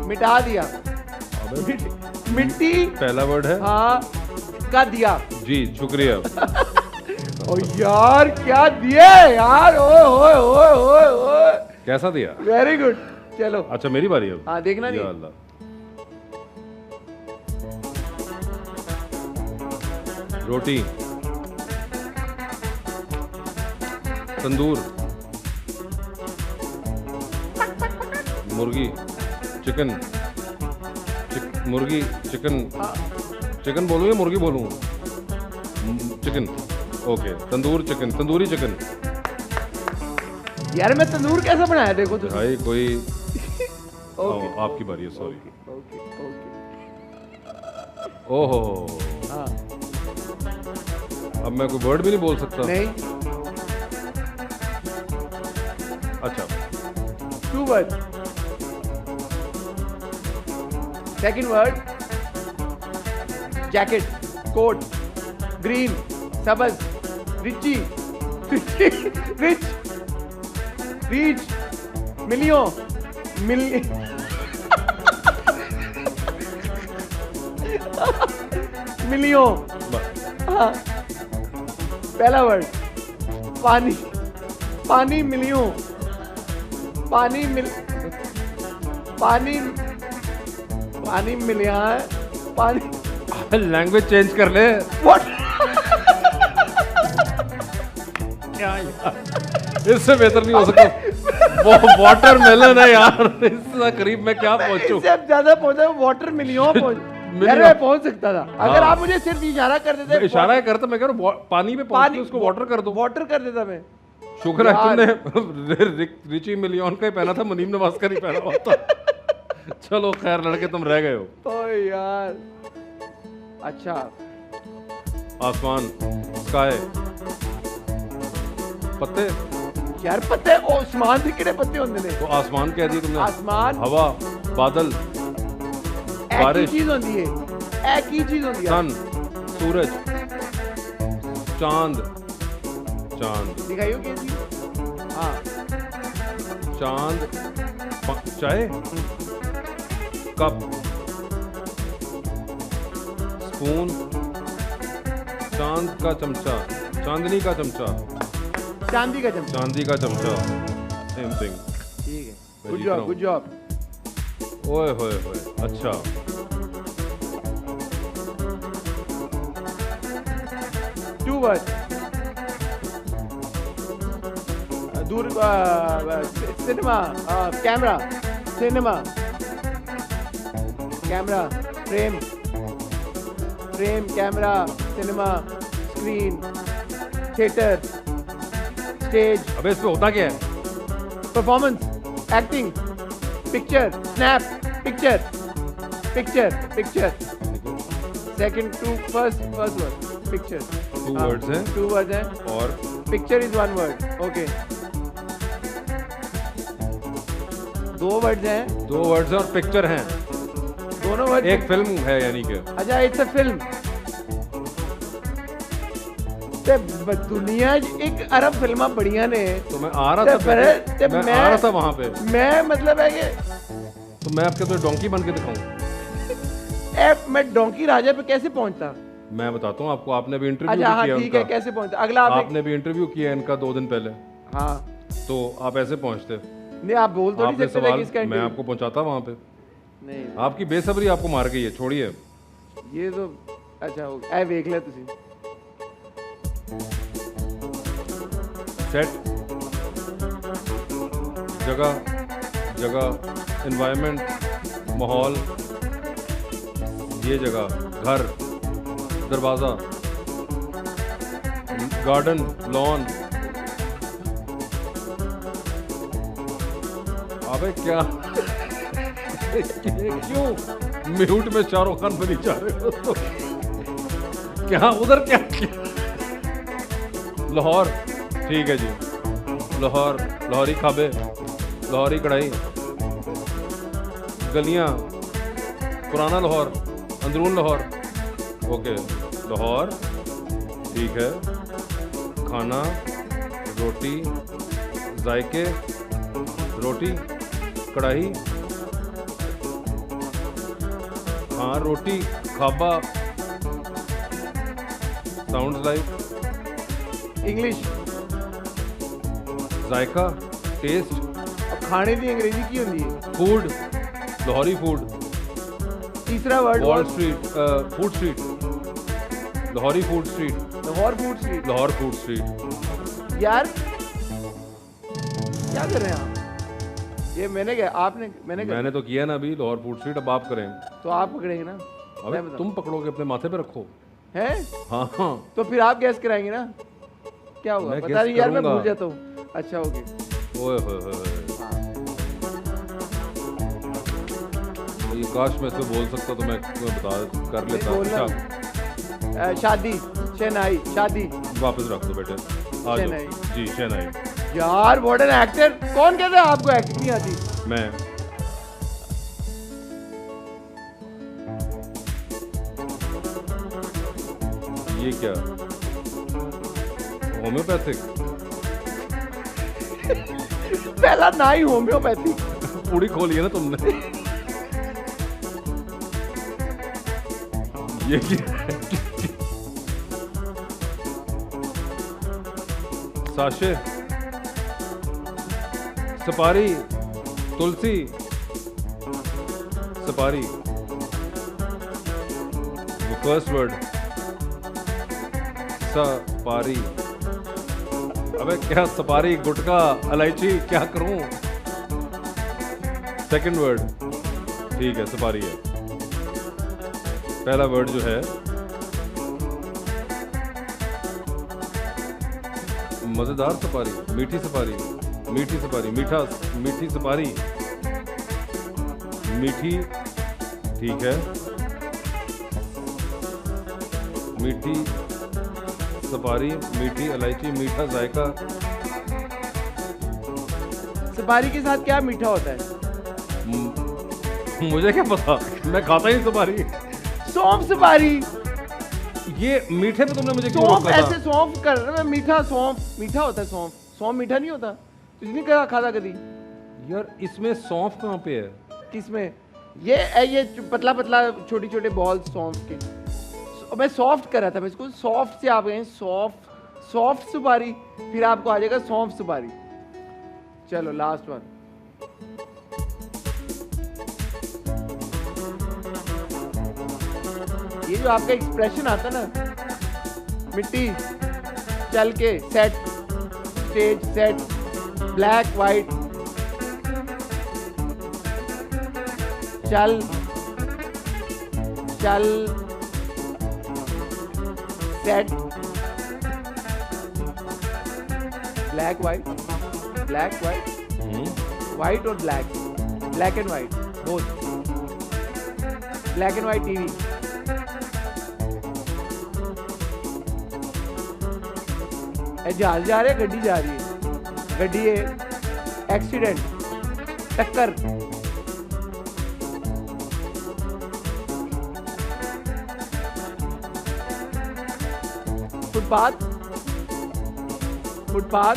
Speaker 1: मिटा दिया। मिट्टी,
Speaker 2: पहला वर्ड है।
Speaker 1: हाँ, का दिया।
Speaker 2: जी, शुक्रिया।
Speaker 1: ओ यार, क्या दिया यार, ओए ओए ओए ओए ओए,
Speaker 2: कैसा दिया?
Speaker 1: Very good. चलो,
Speaker 2: अच्छा, मेरी बारी अब।
Speaker 1: हाँ, देखना
Speaker 2: या
Speaker 1: नहीं।
Speaker 2: अल्लाह। रोटी, तंदूर, मुर्गी, चिकन, मुर्गी, चिकन, चिकन बोलूँ या मुर्गी बोलूँ? चिकन, ओके, तंदूर चिकन, तंदूरी चिकन।
Speaker 1: यार मैं तंदूर कैसा बनाया, देखो तो।
Speaker 2: भाई कोई।
Speaker 1: ओके
Speaker 2: आपकी बारी है, सॉरी।
Speaker 1: ओके ओके,
Speaker 2: ओहो,
Speaker 1: हाँ,
Speaker 2: अब मैं कोई वर्ड भी नहीं बोल सकता।
Speaker 1: नहीं।
Speaker 2: अच्छा,
Speaker 1: 2 word. Second word, jacket, coat, green, सबज, रिची, रिच, रीच, मिलियो, मिलियो। हाँ, पहला वर्ड, पानी, पानी मिलियो, पानी मिल, पानी, पानी मिलिया है, पानी।
Speaker 2: लैंग्वेज चेंज कर ले।
Speaker 1: What?
Speaker 2: क्या यार, इससे बेहतर नहीं हो सकता। वो वाटरमेलन है यार, इससे करीब मैं क्या पहुंचूं?
Speaker 1: इससे अब ज्यादा पहुंचा, वाटर मिलियो पहुंच। यार मैं पहुंच सकता था अगर आप मुझे सिर्फ इशारा कर देते।
Speaker 2: इशारा करता, मैं कह रहा हूँ पानी पे पहुंच के उसको वाटर कर दो।
Speaker 1: वाटर कर देता मैं।
Speaker 2: शुक्र है तुमने रिची मिलियन का ही पहना था, मुनीम नवाज का नहीं पहना हुआ था। चलो खैर, लड़के तुम रह गए हो।
Speaker 1: तो यार अच्छा,
Speaker 2: आसमान, स्काई, पत्ते।
Speaker 1: यार पत्ते, आसमान से कितने पत्ते होंगे ने?
Speaker 2: तो आसमान कह दिया तुमने।
Speaker 1: आसमान,
Speaker 2: हवा, बादल,
Speaker 1: एक ही
Speaker 2: बारिश,
Speaker 1: चीज होती है, एक ही चीज होती है।
Speaker 2: सन, सूरज, चांद, चांद,
Speaker 1: दिखाइयो क्या चीज? हाँ,
Speaker 2: चांद, चाय, कप, स्पून, चांद का चमचा, चांदनी का चमचा,
Speaker 1: चांदी का चमचा।
Speaker 2: चांदी का चमचा, सेम थिंग।
Speaker 1: ठीक है,
Speaker 2: मैं
Speaker 1: गुड
Speaker 2: जीत रहा
Speaker 1: जॉब
Speaker 2: हूँ।
Speaker 1: Good job.
Speaker 2: ओए होए होए, अच्छा।
Speaker 1: 2 वर्ड, दूर, cinema, camera, cinema, camera, frame, frame, camera, cinema, screen, theatre, stage.
Speaker 2: अबे इसमें होता क्या है?
Speaker 1: Performance, acting, picture, snap, picture, picture, picture, second to first word, picture.
Speaker 2: 2 words हैं
Speaker 1: 2 वर्ड हैं
Speaker 2: और
Speaker 1: picture is 1 word. Okay 2 words हैं
Speaker 2: 2 वर्ड्स हैं और पिक्चर हैं,
Speaker 1: दोनों वर्ड।
Speaker 2: एक फिल्म है यानी कि
Speaker 1: अच्छा इट्स अ फिल्म। दुनिया एक अरब फिल्मा बढ़िया ने
Speaker 2: तो मैं आ रहा था मैं आ रहा था वहां पे,
Speaker 1: मैं मतलब है कि
Speaker 2: तो मैं आपके तो डोंकी बन के दिखाऊं?
Speaker 1: मैं डोंकी राजा पे कैसे पहुंचता?
Speaker 2: मैं बताता हूँ आपको, आपने भी इंटरव्यू
Speaker 1: अच्छा हाँ
Speaker 2: किया
Speaker 1: ठीक है,
Speaker 2: उनका,
Speaker 1: कैसे पहुंचता? अगला
Speaker 2: आपने भी इंटरव्यू किया इनका 2 दिन पहले,
Speaker 1: हाँ
Speaker 2: तो आप ऐसे पहुंचते?
Speaker 1: नहीं आप बोल तो नहीं
Speaker 2: आपने
Speaker 1: सकते
Speaker 2: सवाल
Speaker 1: किसका
Speaker 2: मैं
Speaker 1: इंटरव्यू?
Speaker 2: आपको पहुंचाता वहां पे,
Speaker 1: नहीं
Speaker 2: आपकी बेसब्री आपको मार गई है, छोड़िए।
Speaker 1: ये तो अच्छा हो गया, देख ले तुझे।
Speaker 2: सेट, जगह, एनवायरनमेंट, माहौल, ये जगह, घर, दरवाजा, गार्डन, लॉन। अबे क्या क्यों म्यूट में शाहरुख खान बनी जा रहे हो तो? क्या उधर क्या लाहौर, ठीक है जी, लाहौर, लाहौरी खाबे, लाहौरी कढ़ाई, गलियां, पुराना लाहौर, अंदरून लाहौर, ओके लाहौर, ठीक है, खाना, रोटी, जायके, रोटी, कढ़ाई, हाँ रोटी, खाबा, साउंड लाइक,
Speaker 1: इंग्लिश,
Speaker 2: जायका, टेस्ट,
Speaker 1: अब खाने की अंग्रेजी की होती है।
Speaker 2: फूड, लाहौरी फूड,
Speaker 1: तीसरा word
Speaker 2: wall street, food street, Lahori food street,
Speaker 1: Lahore food street.
Speaker 2: Lahore food street.
Speaker 1: यार क्या कर रहे हैं आप? ये मैंने क्या आपने
Speaker 2: मैंने तो किया ना अभी, लाहौर फूड स्ट्रीट, अब आप करें।
Speaker 1: तो आप पकड़ेंगे ना?
Speaker 2: अबे
Speaker 1: मैं बताऊं।
Speaker 2: तुम पकड़ोगे, अपने माथे पे रखो।
Speaker 1: हैं?
Speaker 2: हाँ हाँ,
Speaker 1: तो फिर आप गैस कराएंगे ना? क्या होगा
Speaker 2: मैं
Speaker 1: पता
Speaker 2: guess
Speaker 1: नहीं यार, मैं
Speaker 2: करूंगा।
Speaker 1: भूल जाता हूँ। अच्छा ओके
Speaker 2: ओए होए होए, ये काश मैं इसमें बोल सकता तो मैं बता कर लेता।
Speaker 1: बोलना।
Speaker 2: अच्छा,
Speaker 1: शादी, शहनाई, शादी।
Speaker 2: वापस रख दो बेटे, आ जाओ
Speaker 1: शहनाई।
Speaker 2: जी, शहनाई।
Speaker 1: यार व्हाट एन एक्टर। कौन कहता है आपको एक्टिंग नहीं आती?
Speaker 2: मैं ये क्या होम्योपैथिक?
Speaker 1: पहला ना ही होम्योपैथी।
Speaker 2: पूरी खोली है ना तुमने। ये क्या है? साशे, सपारी, तुलसी, सपारी, फर्स्ट वर्ड सपारी। अबे क्या सपारी, गुटका, इलायची, क्या करूं? सेकंड वर्ड, ठीक है सपारी है। पहला वर्ड जो है मजेदार सपारी, मीठी सपारी, मीठी सपारी, मीठा, मीठी सपारी, मीठी, ठीक है, मीठी सपारी, मीठी इलायची, मीठा जायका।
Speaker 1: सफारी के साथ क्या मीठा होता है?
Speaker 2: मुझे क्या पता, मैं खाता ही सपारी।
Speaker 1: सौंफ सफारी।
Speaker 2: ये मीठे पे तुमने मुझे क्यों
Speaker 1: सौंफ
Speaker 2: रोका
Speaker 1: ऐसे
Speaker 2: था?
Speaker 1: सौंफ कर रहा है मीठा। सौंफ मीठा होता है। सौंफ सौंफ मीठा नहीं होता? तुझे नहीं कहा खाता कभी?
Speaker 2: यार इसमें सौंफ कहाँ पे है?
Speaker 1: किसमें? ये पतला पतला छोटी छोटे बॉल्स सौंफ के। मैं सॉफ्ट कर रहा था, मैं इसको सॉफ्ट से आप गए सॉफ्ट सुपारी, फिर आपको आ जाएगा सौंफ सुपारी। चलो लास्ट वन। ये जो आपका एक्सप्रेशन आता ना, मिट्टी, चल के, set, stage set, black white, चल चल, set, black white, black white, white और black, black and white both, black and white TV. जहाज जा रहे, गड्डी जा रही है, गड्डी है, एक्सीडेंट, टक्कर, फुटपाथ, फुटपाथ,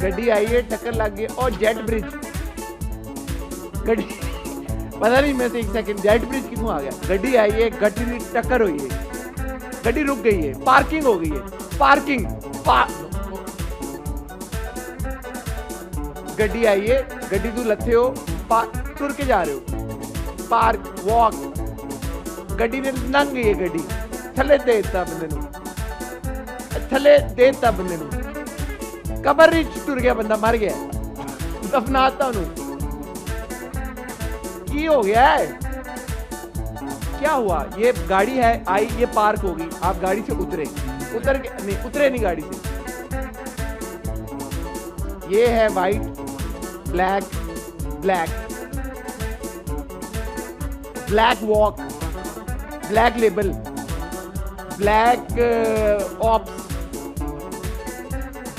Speaker 1: गड्डी आई है, टक्कर लग गई, और जेट ब्रिज, गड्डी पता नहीं मैं से एक सेकंड, जेट ब्रिज क्यों आ गया, गड्डी आई है, गड्डी की टक्कर हुई है, गड्डी रुक गई है, पार्किंग हो गई है, पार्किंग, गड्डी आई है, गड्डी तू लथे हो, तुर के जा रहे हो, पार्क, वॉक, गड्डी ने लंघ गई है, गड्डी थले दे दिता बंदे नूं, थले दे दिता बंदे नूं, कबर विच टुर गया, बंदा मर गया, दफनाता उन्होंने, की हो गया है, क्या हुआ, ये गाड़ी है आई, ये पार्क होगी, आप गाड़ी से उतरे, उतर के नहीं, उतरे नहीं गाड़ी से, ये है white, black, black, black walk, black label, black ops,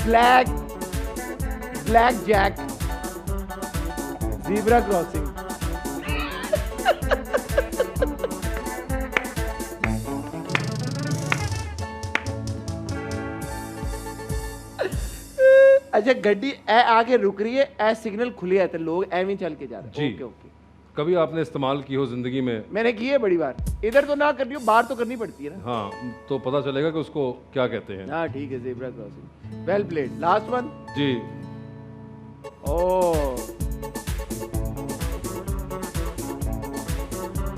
Speaker 1: black, black jack, zebra crossing. अच्छा गड्डी ए आगे रुक रही है, ए सिग्नल खुले है तो लोग एवं चल के जा रहे हैं। Okay okay.
Speaker 2: कभी आपने इस्तेमाल की हो जिंदगी में?
Speaker 1: मैंने की है बड़ी बार, इधर तो ना करनी हो, बाहर तो करनी पड़ती है ना।
Speaker 2: हाँ, तो पता चलेगा कि उसको क्या कहते हैं।
Speaker 1: हाँ ठीक है, zebra crossing, well played. Last one
Speaker 2: जी।
Speaker 1: ओह,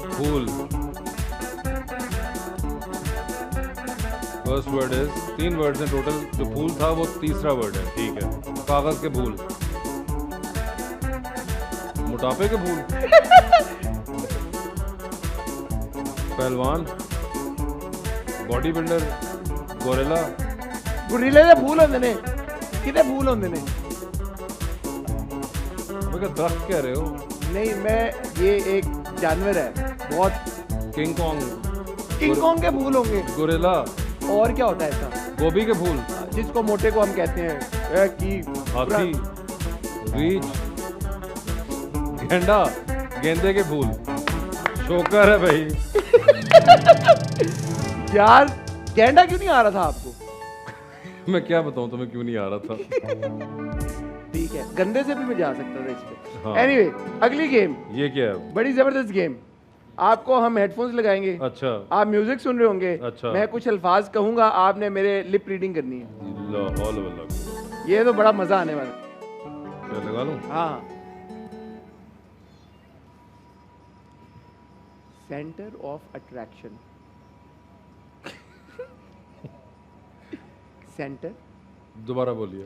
Speaker 2: फूल, फर्स्ट वर्ड इज, 3 वर्ड्स हैं टोटल, जो फूल था वो तीसरा वर्ड है, ठीक है। कागज के फूल, मोटापे के फूल, पहलवान, बॉडी बिल्डर, गोरेला,
Speaker 1: गुरीले दे फूल होंदे ने, किते फूल होंदे ने?
Speaker 2: मैं क्या दरख्त कह रहे हो?
Speaker 1: नहीं, मैं ये एक जानवर है बहुत,
Speaker 2: किंग कॉन्ग,
Speaker 1: किंग कॉन्ग के फूल होंगे।
Speaker 2: गोरेला,
Speaker 1: और क्या होता है ऐसा?
Speaker 2: गोभी के फूल,
Speaker 1: जिसको मोटे को हम कहते हैं कि
Speaker 2: हाथी, रीछ, गेंडा, गेंदे के फूल, शोकर है भाई।
Speaker 1: यार गेंडा क्यों नहीं आ रहा था आपको?
Speaker 2: मैं क्या बताऊं तुम्हें क्यों नहीं आ रहा था।
Speaker 1: ठीक है, गंदे से भी मैं जा सकता था इस पे।
Speaker 2: हाँ।
Speaker 1: एनीवे, अगली गेम,
Speaker 2: ये क्या है?
Speaker 1: बड़ी जबरदस्त गेम। आपको हम हेडफोन्स लगाएंगे,
Speaker 2: अच्छा,
Speaker 1: आप म्यूजिक सुन रहे होंगे,
Speaker 2: अच्छा,
Speaker 1: मैं कुछ अल्फाज कहूंगा, आपने मेरे लिप रीडिंग करनी है।
Speaker 2: ला हौल वला कुव्वत।
Speaker 1: ये तो बड़ा मजा आने वाला है।
Speaker 2: क्या लगा लूं?
Speaker 1: हाँ, सेंटर ऑफ अट्रैक्शन, सेंटर,
Speaker 2: दोबारा बोलिए।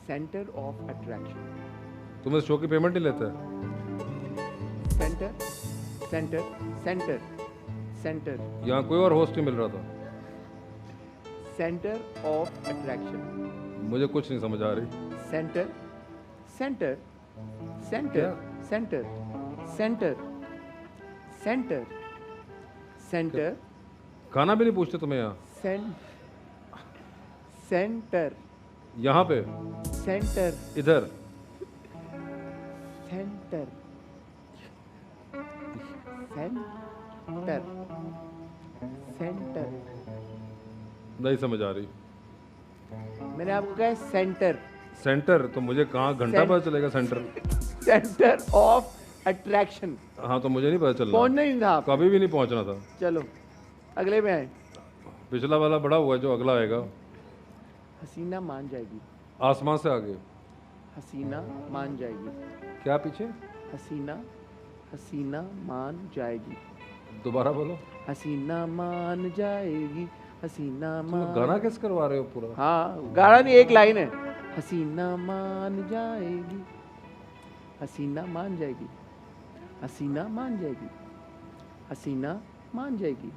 Speaker 1: सेंटर ऑफ अट्रैक्शन,
Speaker 2: तुम इस शो की पेमेंट नहीं लेते?
Speaker 1: सेंटर, सेंटर, सेंटर, सेंटर,
Speaker 2: यहाँ कोई और होस्ट नहीं मिल रहा था।
Speaker 1: सेंटर ऑफ अट्रैक्शन,
Speaker 2: मुझे कुछ नहीं समझ आ रही।
Speaker 1: Centre, centre, centre, centre, centre, centre, centre,
Speaker 2: खाना भी नहीं पूछते तुम्हें यहाँ?
Speaker 1: सेंटर,
Speaker 2: यहाँ पे,
Speaker 1: सेंटर,
Speaker 2: इधर,
Speaker 1: सेंटर, सेंटर, सेंटर।
Speaker 2: नहीं समझ आ रही।
Speaker 1: मैंने आपको कहा सेंटर,
Speaker 2: सेंटर, तो मुझे कहाँ घंटा पता चलेगा सेंटर?
Speaker 1: Centre of attraction.
Speaker 2: हाँ, तो मुझे नहीं पता चल रहा।
Speaker 1: पहुंचना ही था आप।
Speaker 2: कभी भी नहीं पहुंचना था।
Speaker 1: चलो अगले में आए।
Speaker 2: पिछला वाला बड़ा हुआ है, जो अगला आएगा।
Speaker 1: हसीना मान जाएगी,
Speaker 2: आसमान से आगे।
Speaker 1: हसीना मान जाएगी,
Speaker 2: क्या पीछे?
Speaker 1: हसीना, हसीना मान जाएगी,
Speaker 2: दोबारा बोलो।
Speaker 1: हसीना मान जाएगी, हसीना
Speaker 2: तुम
Speaker 1: मान।
Speaker 2: गाना कैसे करवा रहे हो पूरा?
Speaker 1: हाँ, गाना नहीं, एक लाइन है, हसीना मान जाएगी, हसीना मान जाएगी, हसीना मान जाएगी, हसीना मान जाएगी,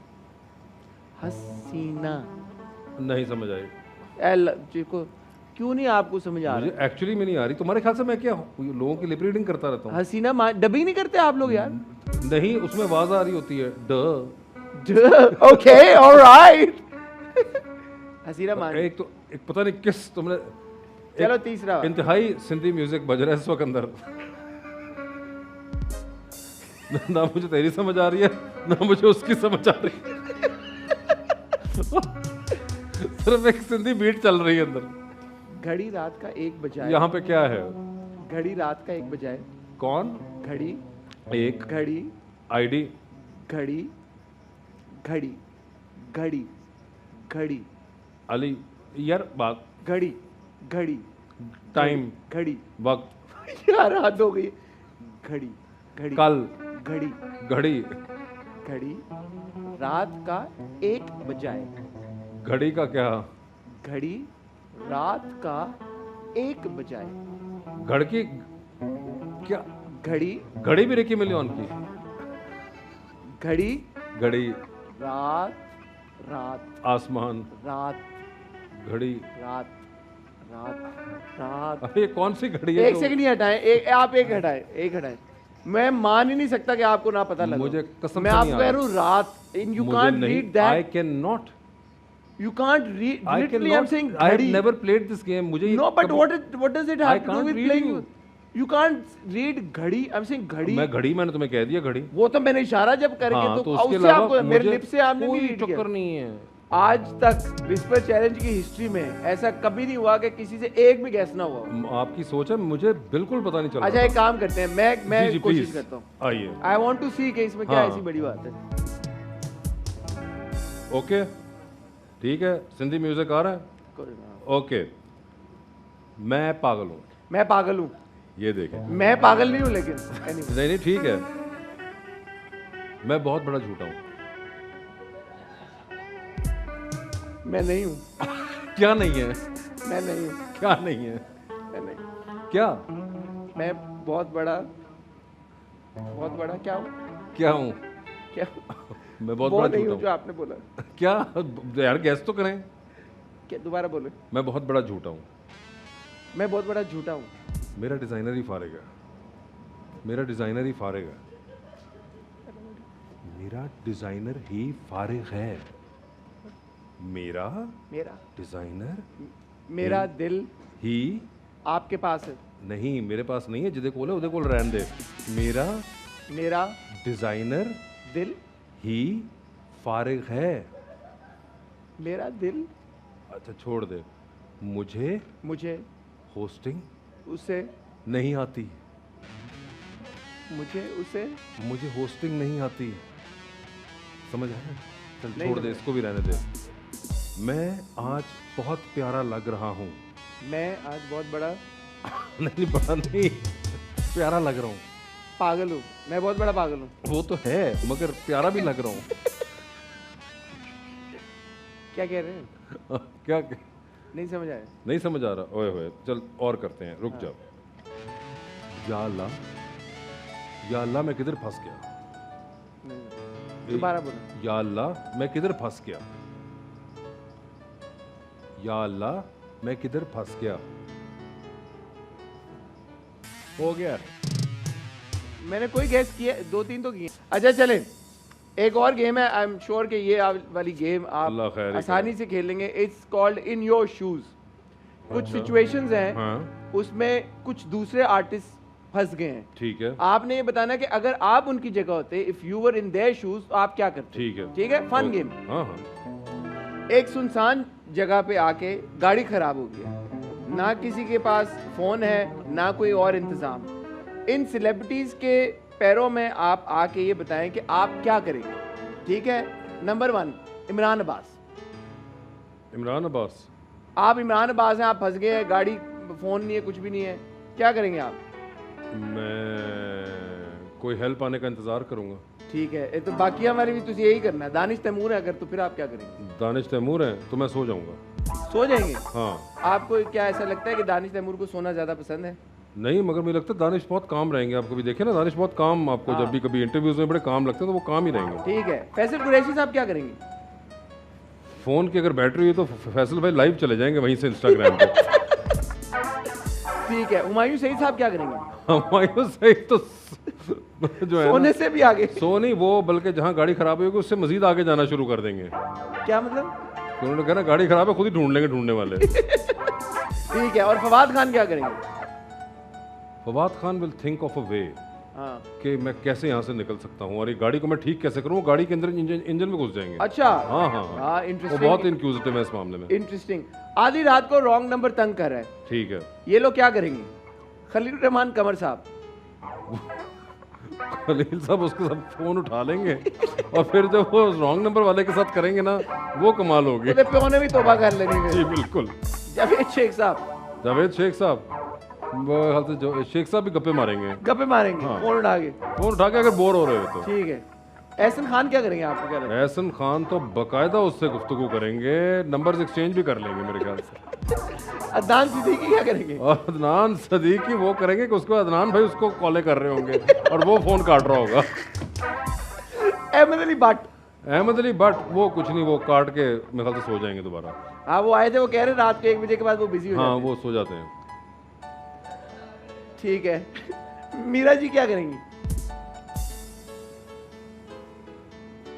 Speaker 1: हसीना।
Speaker 2: नहीं समझ आई।
Speaker 1: एल को क्यों नहीं आपको समझ आ
Speaker 2: मुझे
Speaker 1: रहा?
Speaker 2: एक्चुअली में नहीं आ रही। तुम्हारे ख्याल से मैं क्या हूँ? लोगों की लिप रीडिंग करता रहता हूँ?
Speaker 1: हसीना डबिंग नहीं करते आप लोग यार?
Speaker 2: नहीं, उसमें आवाज आ रही होती है ड।
Speaker 1: Okay alright. हसीना मान
Speaker 2: एक तो एक पता नहीं किस तुमने
Speaker 1: चलो तीसरा
Speaker 2: इंतहाई सिंधी म्यूजिक बज रहा है इस वक्त अंदर। ना मुझे तेरी समझ आ रही है ना मुझे उसकी समझ आ रही है। सिर्फ एक सिंधी बीट चल रही है अंदर।
Speaker 1: घड़ी रात का 1 बजाए।
Speaker 2: यहाँ पे क्या है?
Speaker 1: घड़ी रात का 1 बजाए।
Speaker 2: कौन?
Speaker 1: घड़ी
Speaker 2: एक
Speaker 1: घड़ी
Speaker 2: आईडी
Speaker 1: घड़ी घड़ी घड़ी घड़ी
Speaker 2: अली यार बात
Speaker 1: घड़ी घड़ी
Speaker 2: टाइम
Speaker 1: घड़ी
Speaker 2: वक्त
Speaker 1: यार हद हो गई। घड़ी घड़ी
Speaker 2: कल
Speaker 1: घड़ी
Speaker 2: घड़ी
Speaker 1: घड़ी रात का 1 बजाए।
Speaker 2: घड़ी का क्या?
Speaker 1: घड़ी रात का 1 बजाए।
Speaker 2: घड़ की क्या?
Speaker 1: घड़ी
Speaker 2: घड़ी भी रिकी मिलियन की।
Speaker 1: घड़ी
Speaker 2: घड़ी
Speaker 1: रात रात
Speaker 2: आसमान
Speaker 1: रात
Speaker 2: घड़ी।
Speaker 1: रात रात रात।
Speaker 2: अरे ये कौन सी घड़ी है?
Speaker 1: एक सेकंड ही हटाएं, आप एक हटाएं। मैं मान ही नहीं सकता कि आपको ना पता लगा।
Speaker 2: मुझे कसम
Speaker 1: मैं
Speaker 2: से
Speaker 1: आपको
Speaker 2: नहीं
Speaker 1: कह
Speaker 2: आ
Speaker 1: रहा हूँ रात। यू
Speaker 2: मुझे
Speaker 1: कांट
Speaker 2: नहीं,
Speaker 1: read
Speaker 2: I
Speaker 1: that.
Speaker 2: cannot.
Speaker 1: You can't read.
Speaker 2: I
Speaker 1: Literally, I'm
Speaker 2: cannot.
Speaker 1: saying
Speaker 2: I have
Speaker 1: घड़ी.
Speaker 2: never played this game. मुझे ये
Speaker 1: No, but
Speaker 2: कभी-
Speaker 1: what does it
Speaker 2: I
Speaker 1: have to do
Speaker 2: can't
Speaker 1: with
Speaker 2: read
Speaker 1: playing?
Speaker 2: you.
Speaker 1: You can't read घड़ी. I'm saying घड़ी.
Speaker 2: मैं घड़ी मैंने तुम्हें कह दिया घड़ी।
Speaker 1: वो तो मैंने इशारा जब करके
Speaker 2: हाँ,
Speaker 1: तो
Speaker 2: उसके
Speaker 1: उससे
Speaker 2: अलावा
Speaker 1: आपको मेरे
Speaker 2: मुझे
Speaker 1: लिप से आपने
Speaker 2: कोई
Speaker 1: नहीं read किया।
Speaker 2: चक्कर नहीं है।
Speaker 1: आज तक विस्पर चैलेंज की हिस्ट्री में ऐसा कभी नहीं हुआ कि किसी से एक भी गैस ना हुआ हो।
Speaker 2: आपकी सोच है, मुझे बिल्कुल पता नहीं चला।
Speaker 1: अच्छा एक काम करते हैं, मैं
Speaker 2: जी,
Speaker 1: कोशिश
Speaker 2: please.
Speaker 1: करता हूँ।
Speaker 2: आइए।
Speaker 1: आई वॉन्ट टू सी कि इसमें क्या
Speaker 2: हाँ।
Speaker 1: ऐसी बड़ी बात है।
Speaker 2: ओके ठीक है, सिंधी म्यूजिक आ रहा है। ओके, मैं पागल हूँ।
Speaker 1: मैं पागल हूँ।
Speaker 2: ये देखें।
Speaker 1: मैं पागल नहीं हूँ लेकिन anyway.
Speaker 2: नहीं ठीक है। मैं बहुत बड़ा झूठा हूँ।
Speaker 1: मैं नहीं हूँ।
Speaker 2: क्या नहीं है?
Speaker 1: मैं नहीं हूँ।
Speaker 2: क्या नहीं है?
Speaker 1: मैं नहीं।
Speaker 2: क्या?
Speaker 1: मैं बहुत बड़ा क्या हूँ?
Speaker 2: क्या हूँ?
Speaker 1: क्या
Speaker 2: मैं बहुत
Speaker 1: वो
Speaker 2: बड़ा
Speaker 1: नहीं
Speaker 2: झूठा
Speaker 1: हूँ जो
Speaker 2: हूँ।
Speaker 1: आपने बोला।
Speaker 2: क्या यार, गैस तो करें।
Speaker 1: क्या दोबारा बोले?
Speaker 2: मैं बहुत बड़ा झूठा हूँ।
Speaker 1: मैं बहुत बड़ा झूठा हूँ।
Speaker 2: मेरा डिजाइनर ही फारिग है। मेरा डिजाइनर ही फारिग है। मेरा डिजाइनर ही फारिग है। मेरा डिजाइनर
Speaker 1: मेरा दिल
Speaker 2: ही
Speaker 1: आपके पास है।
Speaker 2: नहीं, मेरे पास नहीं है। जिदे कोल है उदे कोल रहन दे। मेरा डिजाइनर
Speaker 1: दिल
Speaker 2: ही फारिग है।
Speaker 1: मेरा दिल
Speaker 2: अच्छा छोड़ दे। मुझे होस्टिंग
Speaker 1: उसे
Speaker 2: नहीं आती।
Speaker 1: मुझे
Speaker 2: होस्टिंग नहीं आती। समझ आया? चल
Speaker 1: नहीं
Speaker 2: छोड़ दे,
Speaker 1: समझ।
Speaker 2: इसको भी रहने दे। मैं आज बहुत प्यारा लग रहा हूँ।
Speaker 1: मैं आज बहुत बड़ा
Speaker 2: नहीं बड़ा नहीं, प्यारा लग रहा हूँ।
Speaker 1: पागल हूँ। मैं बहुत बड़ा पागल हूँ।
Speaker 2: वो तो है मगर प्यारा भी लग रहा हूँ।
Speaker 1: क्या कह रहे हैं?
Speaker 2: क्या
Speaker 1: नहीं समझ आया।
Speaker 2: नहीं समझ आ रहा? ओए होए, चल और करते हैं, रुक जाओ। या अल्लाह मैं किधर फंस गया।
Speaker 1: दोबारा बोलो।
Speaker 2: या अल्लाह मैं किधर फंस गया। या अल्लाह मैं किधर फंस गया। हो गया।
Speaker 1: मैंने कोई गैस किया, 2-3 तो किए। अच्छा चले, एक और गेम है। आई एम श्योर कि ये वाली गेम
Speaker 2: अल्लाह
Speaker 1: आप
Speaker 2: खैर
Speaker 1: आसानी से खेल लेंगे। It's called in your shoes. कुछ सिचुएशंस हैं,
Speaker 2: हाँ
Speaker 1: उसमें कुछ दूसरे आर्टिस्ट फंस गए हैं।
Speaker 2: ठीक है
Speaker 1: आपने ये बताना कि अगर आप उनकी जगह होते, if you were in their shoes, तो आप क्या करते? ठीक है, फन गेम।
Speaker 2: हाँ हाँ
Speaker 1: एक सुनसान जगह पे आके गाड़ी खराब हो गया, ना किसी के पास फोन है ना कोई और इंतजाम। इन सेलिब्रिटीज के पैरों में आप आके ये बताएं कि आप क्या करेंगे। ठीक है, नंबर 1 इमरान अब्बास।
Speaker 2: इमरान अब्बास।
Speaker 1: आप इमरान अब्बास हैं, आप फंस गए हैं, गाड़ी फोन नहीं है, कुछ भी नहीं है, क्या करेंगे आप?
Speaker 2: मैं कोई हेल्प आने का इंतजार करूंगा।
Speaker 1: ठीक है, ये तो बाकी हमारे भी तुझे यही करना है। दानिश तैमूर है अगर, तो फिर आप क्या करेंगे?
Speaker 2: दानिश तैमूर है तो मैं सो जाऊंगा।
Speaker 1: सो जाएंगे?
Speaker 2: हाँ।
Speaker 1: आपको क्या ऐसा लगता है कि दानिश तैमूर को सोना ज्यादा पसंद है?
Speaker 2: नहीं, मगर मुझे लगता है दानिश बहुत काम रहेंगे। आप कभी देखे ना, दानिश बहुत काम, आपको
Speaker 1: हाँ।
Speaker 2: जब भी कभी इंटरव्यूज में बड़े काम लगते हैं तो वो काम ही रहेंगे।
Speaker 1: ठीक है, फैसल कुरैशी साहब क्या करेंगे?
Speaker 2: फोन की अगर बैटरी हुई तो फैसल भाई लाइव चले जाएंगे वहीं से इंस्टाग्राम पे।
Speaker 1: ठीक है, हुमायूं सईद साहब क्या करेंगे?
Speaker 2: हुमायूं सईद तो जो है
Speaker 1: सोने
Speaker 2: ना,
Speaker 1: से भी आगे।
Speaker 2: सो नहीं, वो बल्कि जहाँ गाड़ी खराब होगी उससे मजीद आगे जाना शुरू कर देंगे।
Speaker 1: क्या मतलब?
Speaker 2: तो उन्होंने कहा ना गाड़ी खराब है, खुद ही ढूंढ लेंगे ढूंढने वाले।
Speaker 1: ठीक है, और फवाद खान क्या करेंगे?
Speaker 2: Fawad Khan will think of a way
Speaker 1: हाँ,
Speaker 2: कि मैं कैसे यहाँ से निकल सकता हूँ और ये गाड़ी को मैं ठीक कैसे करूँ। वो गाड़ी के अंदर इंजन में घुस जाएंगे।
Speaker 1: अच्छा।
Speaker 2: हाँ हाँ
Speaker 1: हाँ,
Speaker 2: हाँ, वो
Speaker 1: इंटरेस्टिंग।
Speaker 2: बहुत इंक्यूजिटिव है इस मामले में।
Speaker 1: इंटरेस्टिंग। आधी रात को रॉन्ग नंबर तंग कर रहा है,
Speaker 2: ठीक है,
Speaker 1: ये लोग क्या करेंगे? खलील रहमान कमर साहब।
Speaker 2: खलील साहब उसके साथ फोन उठा लेंगे और फिर जब वो रॉन्ग नंबर वाले के साथ करेंगे ना, वो कमाल होगी।
Speaker 1: तो प्यो ने भी तौबा कर लेनी है।
Speaker 2: जी बिल्कुल।
Speaker 1: जावेद शेख साहब।
Speaker 2: जावेद शेख साहब, वो हाल से जो शेख साहब भी गप्पे मारेंगे।
Speaker 1: गप्पे मारेंगे,
Speaker 2: हाँ।
Speaker 1: फोन उठा के।
Speaker 2: फोन उठा के अगर बोर हो रहे हो तो।
Speaker 1: ठीक है। एहसन खान क्या करेंगे, आपको क्या लगता है?
Speaker 2: एहसन खान तो बकायदा उससे गुफ्तगू करेंगे, नंबर्स एक्सचेंज भी कर लेंगे मेरे ख्याल से।
Speaker 1: अदनान सिद्दीकी क्या करेंगे?
Speaker 2: और अदनान सदीकी वो करेंगे कि उसको अदनान भाई उसको कॉलें कर रहे होंगे और वो फोन काट रहा होगा।
Speaker 1: अहमद अली भट्ट।
Speaker 2: अहमद अली भट्ट वो कुछ नहीं, वो काट के मेरे ख्याल से सो जाएंगे दोबारा।
Speaker 1: हाँ, वो आए थे, वो कह रहे रात के 1 बजे के बाद वो बिजी हो
Speaker 2: हाँ
Speaker 1: जाते हैं।
Speaker 2: वो सो जाते हैं।
Speaker 1: ठीक है। मीरा जी क्या करेंगी?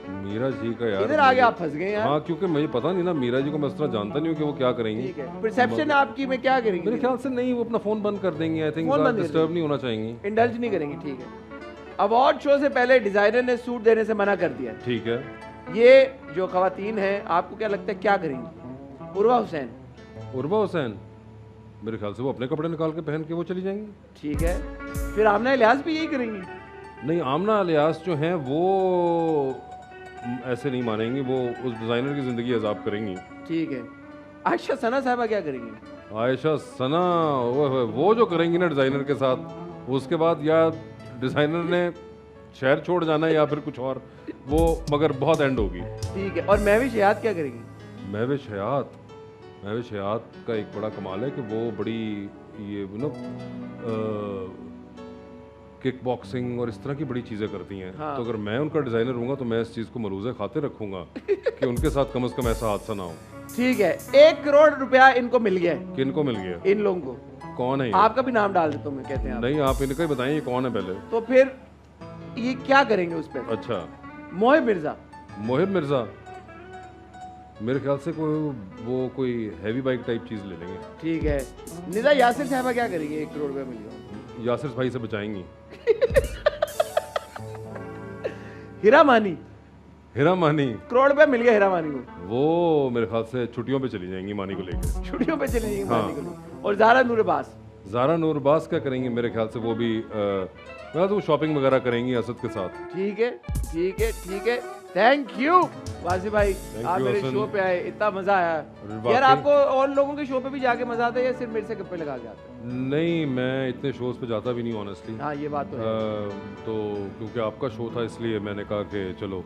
Speaker 2: मीरा जी का यार,
Speaker 1: इधर आगे आप फंस गए यार।
Speaker 2: हाँ क्योंकि मुझे पता नहीं ना, मीरा जी को मैं इस तरह जानता नहीं हूँ कि वो क्या करेंगी।
Speaker 1: ठीक है, परसेप्शन आपकी में क्या करेंगी?
Speaker 2: मेरे ख्याल से नहीं, वो अपना फोन बंद कर देंगी। आई थिंक
Speaker 1: फोन बंद कर
Speaker 2: डिस्टर्ब नहीं होना चाहेंगी।
Speaker 1: इंडल्ज नहीं करेंगी। ठीक है। अवार्ड शो से पहले डिजाइनर ने सूट देने से मना कर दिया।
Speaker 2: ठीक है।
Speaker 1: ये जो खवातीन हैं, आपको क्या लगता है क्या करेंगी? उर्वा हुसैन।
Speaker 2: उर्वा हुसैन, मेरे ख्याल से वो अपने कपड़े निकाल के पहन के वो चली जाएंगी।
Speaker 1: ठीक है। फिर आमना इलियास भी यही करेंगी?
Speaker 2: नहीं, आमना इलियास जो हैं वो ऐसे नहीं मानेंगी, वो उस डिज़ाइनर की ज़िंदगी अजाब करेंगी।
Speaker 1: ठीक है। आयशा सना साहबा क्या करेंगी?
Speaker 2: आयशा सना वो जो करेंगी ना डिज़ाइनर के साथ, उसके बाद या डिज़ाइनर ने शहर छोड़ जाना है या फिर कुछ और, वो मगर बहुत एंड होगी।
Speaker 1: ठीक है। और महविश हयात क्या करेंगी?
Speaker 2: महविश हयात का एक बड़ा कमाल है कि वो बड़ी ये नो किक बॉक्सिंग और इस तरह की बड़ी चीज़ें करती हैं।
Speaker 1: हाँ।
Speaker 2: तो अगर मैं उनका डिज़ाइनर हूँगा तो मैं इस चीज़ को मरूज़े खाते रखूँगा कि उनके साथ कम से कम ऐसा हादसा ना हो।
Speaker 1: ठीक है। 1 करोड़ रुपया इनको मिल गया है।
Speaker 2: किनको मिल गया?
Speaker 1: इन लोगों को।
Speaker 2: कौन है ये?
Speaker 1: आपका भी नाम डाल देता हूँ मैं, कहते हैं आप।
Speaker 2: नहीं, आप इनका ही बताएं ये कौन है पहले।
Speaker 1: तो फिर ये क्या करेंगे उस पर?
Speaker 2: अच्छा,
Speaker 1: मोहिब मिर्जा।
Speaker 2: मोहिब मिर्ज़ा, मेरे ख्याल से कोई हैवी बाइक टाइप चीज़ ले लेंगे।
Speaker 1: ठीक है। निदा यासिर साहबा क्या करेंगे? 1 करोड़ रुपया मिल गया।
Speaker 2: यासिर भाई से बचाएंगी।
Speaker 1: हीरा मानी।
Speaker 2: हीरा मानी,
Speaker 1: करोड़ रुपया मिल गया हीरा मानी को।
Speaker 2: वो मेरे ख्याल से छुट्टियों पे चली जाएंगी मानी को लेकर।
Speaker 1: छुट्टियों पे चली जाएंगी
Speaker 2: हाँ।
Speaker 1: मानी को लेकर। और ज़ारा नूरबास।
Speaker 2: ज़ारा नूरबास क्या करेंगी? मेरे ख्याल से वो भी मैं तो शॉपिंग वगैरह करेंगी असद के साथ।
Speaker 1: ठीक है, ठीक है, ठीक है। थैंक यू वासी भाई, आप
Speaker 2: you,
Speaker 1: मेरे
Speaker 2: हसन।
Speaker 1: शो पे आए, इतना मजा आया।
Speaker 2: वाकई।
Speaker 1: यार आपको और लोगों के शो पे भी जाके मजा आता है या सिर्फ मेरे से गप्पे लगा के आता है?
Speaker 2: नहीं, मैं इतने शोज़ पे जाता भी नहीं ऑनेस्टली।
Speaker 1: हाँ, ये बात तो है।
Speaker 2: तो क्योंकि आपका शो था इसलिए मैंने कहा कि चलो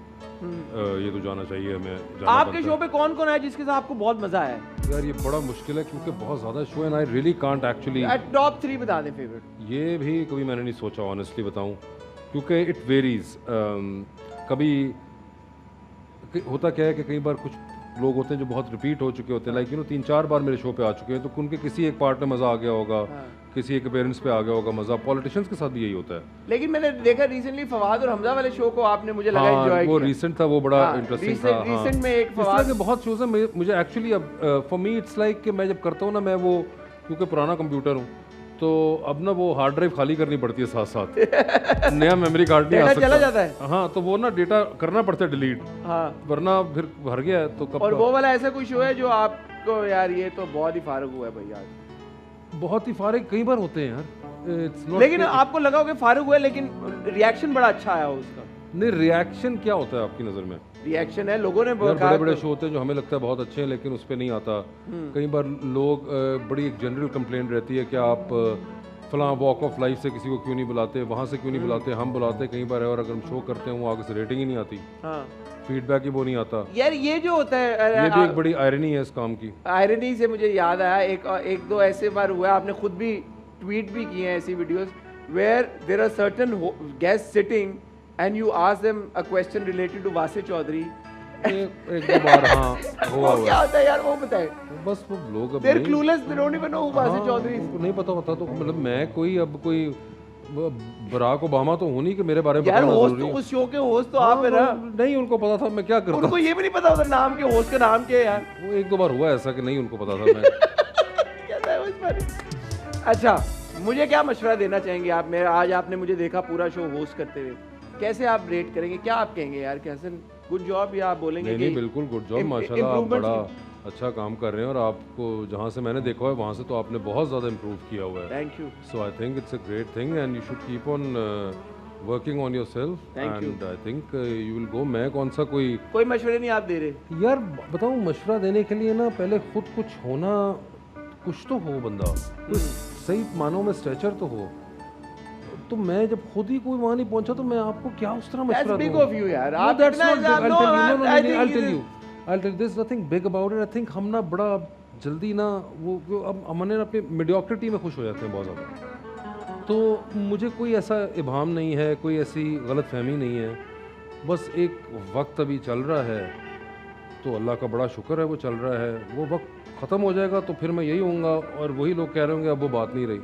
Speaker 2: ये तो जाना चाहिए हमें। जाना
Speaker 1: आपके
Speaker 2: बनता
Speaker 1: शो पे कौन कौन है जिसके साथ आपको बहुत मजा आया?
Speaker 2: है। यार ये बड़ा मुश्किल है क्योंकि बहुत ज़्यादा शो है, I really can't actually.
Speaker 1: Top 3 बता दें फेवरेट।
Speaker 2: ये भी कभी मैंने नहीं सोचा ऑनेस्टली बताऊं, क्योंकि इट वेरीज। कभी होता क्या है कि कई बार कुछ लोग होते हैं जो बहुत रिपीट हो चुके होते हैं, लाइक 3-4 बार मेरे शो पे आ चुके हैं, तो उनके किसी एक पार्ट में मज़ा आ गया होगा, किसी एक अपीयरेंस पे आ गया होगा मज़ा। पॉलिटिशियंस के साथ भी यही होता है।
Speaker 1: लेकिन मैंने देखा रिसेंटली फवाद और हमजा वाले शो को आपने मुझे लगा
Speaker 2: हाँ,
Speaker 1: एंजॉय
Speaker 2: वो
Speaker 1: किया।
Speaker 2: रिसेंट था, वो बड़ा
Speaker 1: हाँ,
Speaker 2: इंटरेस्टिंग था।
Speaker 1: रिसेंट में एक
Speaker 2: इस तरह
Speaker 1: फवाद
Speaker 2: के बहुत शोज़ हैं। मुझे एक्चुअली अब फॉर मी इट्स लाइक कि मैं जब करता हूँ ना, मैं वो क्योंकि पुराना कंप्यूटर हूँ तो अब ना वो हार्ड ड्राइव खाली करनी पड़ती है साथ साथ। नया मेमोरी कार्ड नहीं आ
Speaker 1: डेटा
Speaker 2: सकता।
Speaker 1: चला जाता है।
Speaker 2: हाँ, तो वो ना डेटा करना पड़ता है डिलीट,
Speaker 1: हाँ।
Speaker 2: वरना फिर भर गया है तो कब
Speaker 1: और वो वाला ऐसा कोई शो है जो आपको यार ये तो बहुत ही फारग हुआ है भाई आज?
Speaker 2: बहुत ही फारिग कई बार होते हैं यार। It's not
Speaker 1: लेकिन
Speaker 2: कि-
Speaker 1: आपको लगा होगा फारूक हुआ है, लेकिन रिएक्शन बड़ा अच्छा आया उसका।
Speaker 2: नहीं, रिएक्शन क्या होता है आपकी नज़र में?
Speaker 1: रिएक्शन है, लोगों ने
Speaker 2: यार
Speaker 1: कहा
Speaker 2: बड़े बड़े
Speaker 1: तो-
Speaker 2: शो होते हैं जो हमें लगता है बहुत अच्छे हैं लेकिन उस पर नहीं आता। कई बार लोग बड़ी एक जनरल कंप्लेंट रहती है कि आप फलां वॉक ऑफ लाइफ से किसी को क्यों नहीं बुलाते, वहाँ से क्यों नहीं बुलाते। हम बुलाते कई बार है और अगर हम शो करते हैं वो आगे से रेटिंग ही नहीं आती,
Speaker 1: हाँ।
Speaker 2: फीडबैक ही वो नहीं आता।
Speaker 1: यार ये जो होता
Speaker 2: ये
Speaker 1: है
Speaker 2: भी एक बड़ी आयरनी है इस काम की।
Speaker 1: आयरनी से मुझे याद आया, एक दो ऐसे बार हुआ, आपने खुद भी ट्वीट भी किए हैं ऐसी videos where there are certain guest sitting and you ask them a question related to Wasif Chaudhry
Speaker 2: एक दो बार हाँ हुआ
Speaker 1: वो क्या
Speaker 2: हुआ
Speaker 1: होता है यार, वो बताए।
Speaker 2: बस वो लोग अब
Speaker 1: They're
Speaker 2: नहीं-
Speaker 1: clueless, they don't even know who Wasif
Speaker 2: हाँ,
Speaker 1: चौधरी is.
Speaker 2: उनको नहीं पता होता तो मतलब मैं कोई अब कोई बराक ओबामा तो हूँ नहीं कि मेरे बारे में
Speaker 1: यार
Speaker 2: बताना
Speaker 1: होस्ट
Speaker 2: जरूरी
Speaker 1: तो
Speaker 2: है।
Speaker 1: उस शो के होस्ट तो आप है ना।
Speaker 2: नहीं उनको पता था मैं क्या करता
Speaker 1: उनको ये भी नहीं पता होता नाम के होस्ट का नाम क्या है यार।
Speaker 2: वो एक दो बार हुआ ऐसा कि नहीं उनको पता था मैं
Speaker 1: कहता है वो इस बारे। अच्छा, मुझे क्या मशवरा देना चाहेंगे आप? मेरा आज आपने मुझे देखा पूरा शो होस्ट करते हुए, कैसे आप रेट करेंगे? क्या आप कहेंगे यार कि हसन गुड जॉब, या आप बोलेंगे
Speaker 2: नहीं
Speaker 1: कि
Speaker 2: नहीं बिल्कुल गुड जॉब माशाल्लाह आप बड़ा अच्छा काम कर रहे हैं और आपको जहाँ से मैंने देखा है वहाँ से तो आपने बहुत ज़्यादा इम्प्रूव किया हुआ है।
Speaker 1: Thank you.
Speaker 2: So I think it's a great thing and you should keep on working on yourself
Speaker 1: Thank you.
Speaker 2: And I think you will go. मैं कौन सा
Speaker 1: कोई मशवरे नहीं आप दे रहे?
Speaker 2: यार बताऊँ मशवरा देने के लिए ना पहले खुद कुछ होना, कुछ तो हो बंदा, कुछ सही मानों में स्ट्रेचर तो हो। तो मैं जब खुद ही कोई वहाँ नहीं पहुँचा तो मैं आपको क्या उस तरह
Speaker 1: That's
Speaker 2: मशवरा
Speaker 1: big
Speaker 2: दूँ?
Speaker 1: of you यार।
Speaker 2: No,
Speaker 1: आप
Speaker 2: that's
Speaker 1: इतना
Speaker 2: not big.
Speaker 1: इंसान-
Speaker 2: I'll
Speaker 1: No,
Speaker 2: tell you. No, no,
Speaker 1: I
Speaker 2: no,
Speaker 1: think
Speaker 2: I'll
Speaker 1: it
Speaker 2: tell
Speaker 1: is-
Speaker 2: you. I'll tell you. There's nothing big about it. I think हम ना बड़ा जल्दी ना वो अब हमने ना अपनी mediocrity में खुश हो जाते हैं बहुत ज़्यादा। तो मुझे कोई ऐसा इबाम नहीं है, कोई ऐसी गलत फहमी नहीं है। बस एक वक्त अभी चल रहा है तो अल्लाह का बड़ा शुक्र है वो चल रहा है। वो वक्त ख़त्म हो जाएगा तो फिर मैं यही होऊंगा और वही लोग कह रहे होंगे अब वो बात नहीं रही।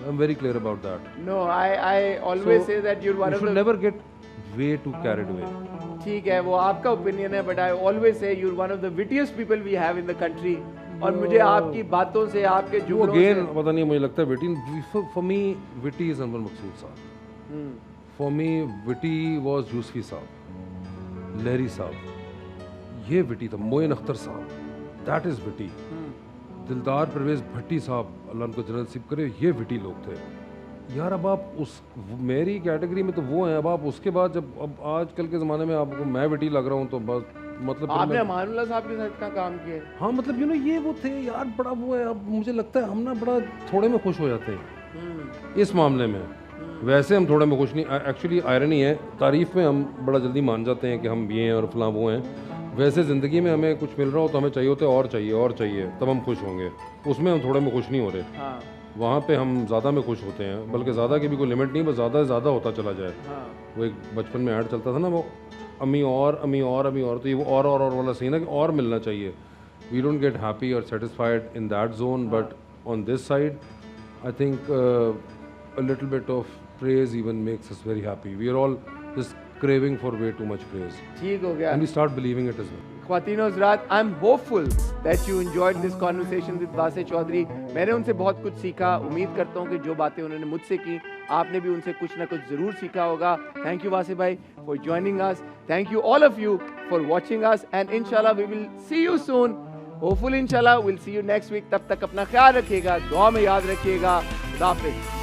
Speaker 2: I'm very clear about that.
Speaker 1: No, I always
Speaker 2: So,
Speaker 1: say that you're one
Speaker 2: you
Speaker 1: of
Speaker 2: should
Speaker 1: the.
Speaker 2: never get way too carried away.
Speaker 1: ठीक है, वो आपका ओपिनियन है, but I always say you're one of the wittiest people we have in the country. और मुझे आपकी बातों से, आपके
Speaker 2: वो
Speaker 1: जुमलों
Speaker 2: अगेन
Speaker 1: से
Speaker 2: पता नहीं मुझे लगता है witty for me witty is Anwar Maqsood sahab.
Speaker 1: Hmm,
Speaker 2: for me witty was Yusufi sahab, Lehri साहब, ये विटी था। मोइन अख्तर साहब, दैट इज विटी। दिलदार परवेज भट्टी साहब, अल्लाह उनको जन्नत नसीब करे, ये विटी लोग थे यार। अब आप उस मेरी कैटेगरी में तो वो हैं, अब आप उसके बाद जब अब आजकल के ज़माने में आपको मैं विटी लग रहा हूँ तो बस मतलब फिर
Speaker 1: आपने
Speaker 2: मैं-
Speaker 1: अमानुल्लाह साहब के साथ इतना काम किया है।
Speaker 2: हाँ मतलब यू नो ये वो थे यार, बड़ा वो है। अब मुझे लगता है हम ना बड़ा थोड़े में खुश हो जाते हैं इस मामले में। वैसे हम थोड़े में खुश नहीं, एक्चुअली आयरनी है, तारीफ़ में हम बड़ा जल्दी मान जाते हैं कि हम ये हैं और फलां वो हैं। वैसे ज़िंदगी में हमें कुछ मिल रहा हो तो हमें चाहिए होता है और चाहिए और चाहिए, तब हम खुश होंगे। उसमें हम थोड़े में खुश नहीं हो रहे,
Speaker 1: हाँ
Speaker 2: वहाँ पे हम ज़्यादा में खुश होते हैं। बल्कि ज़्यादा की भी कोई लिमिट नहीं, बस ज़्यादा से ज़्यादा होता चला जाए।
Speaker 1: हाँ।
Speaker 2: वो एक बचपन में ऐड चलता था ना, वो अम्मी और अम्मी और अम्मी और, तो ये वो और वाला सही ना कि और मिलना चाहिए। वी डोंट गेट हैप्पी और satisfied in that zone, but on this side I think a little bit of praise even makes us very happy. We are all just craving for way too much praise,
Speaker 1: ठीक हो गया।
Speaker 2: and we start believing it as well.
Speaker 1: ख्वातीन और हज़रात, I am hopeful that you enjoyed this conversation with Wasay Chaudhry. मैंने उनसे बहुत कुछ सीखा। उम्मीद करता हूँ कि जो बातें उन्होंने मुझसे की, आपने भी उनसे कुछ ना कुछ ज़रूर सीखा होगा। थैंक यू वासे भाई for joining us. Thank you all of you for watching us, and इंशाल्लाह we will see you soon. Hopeful इंशाल्लाह will see you next week. तब तक अपना ख्याल रखिएगा, दुआ में याद रखिएगा। खुदा हाफिज़।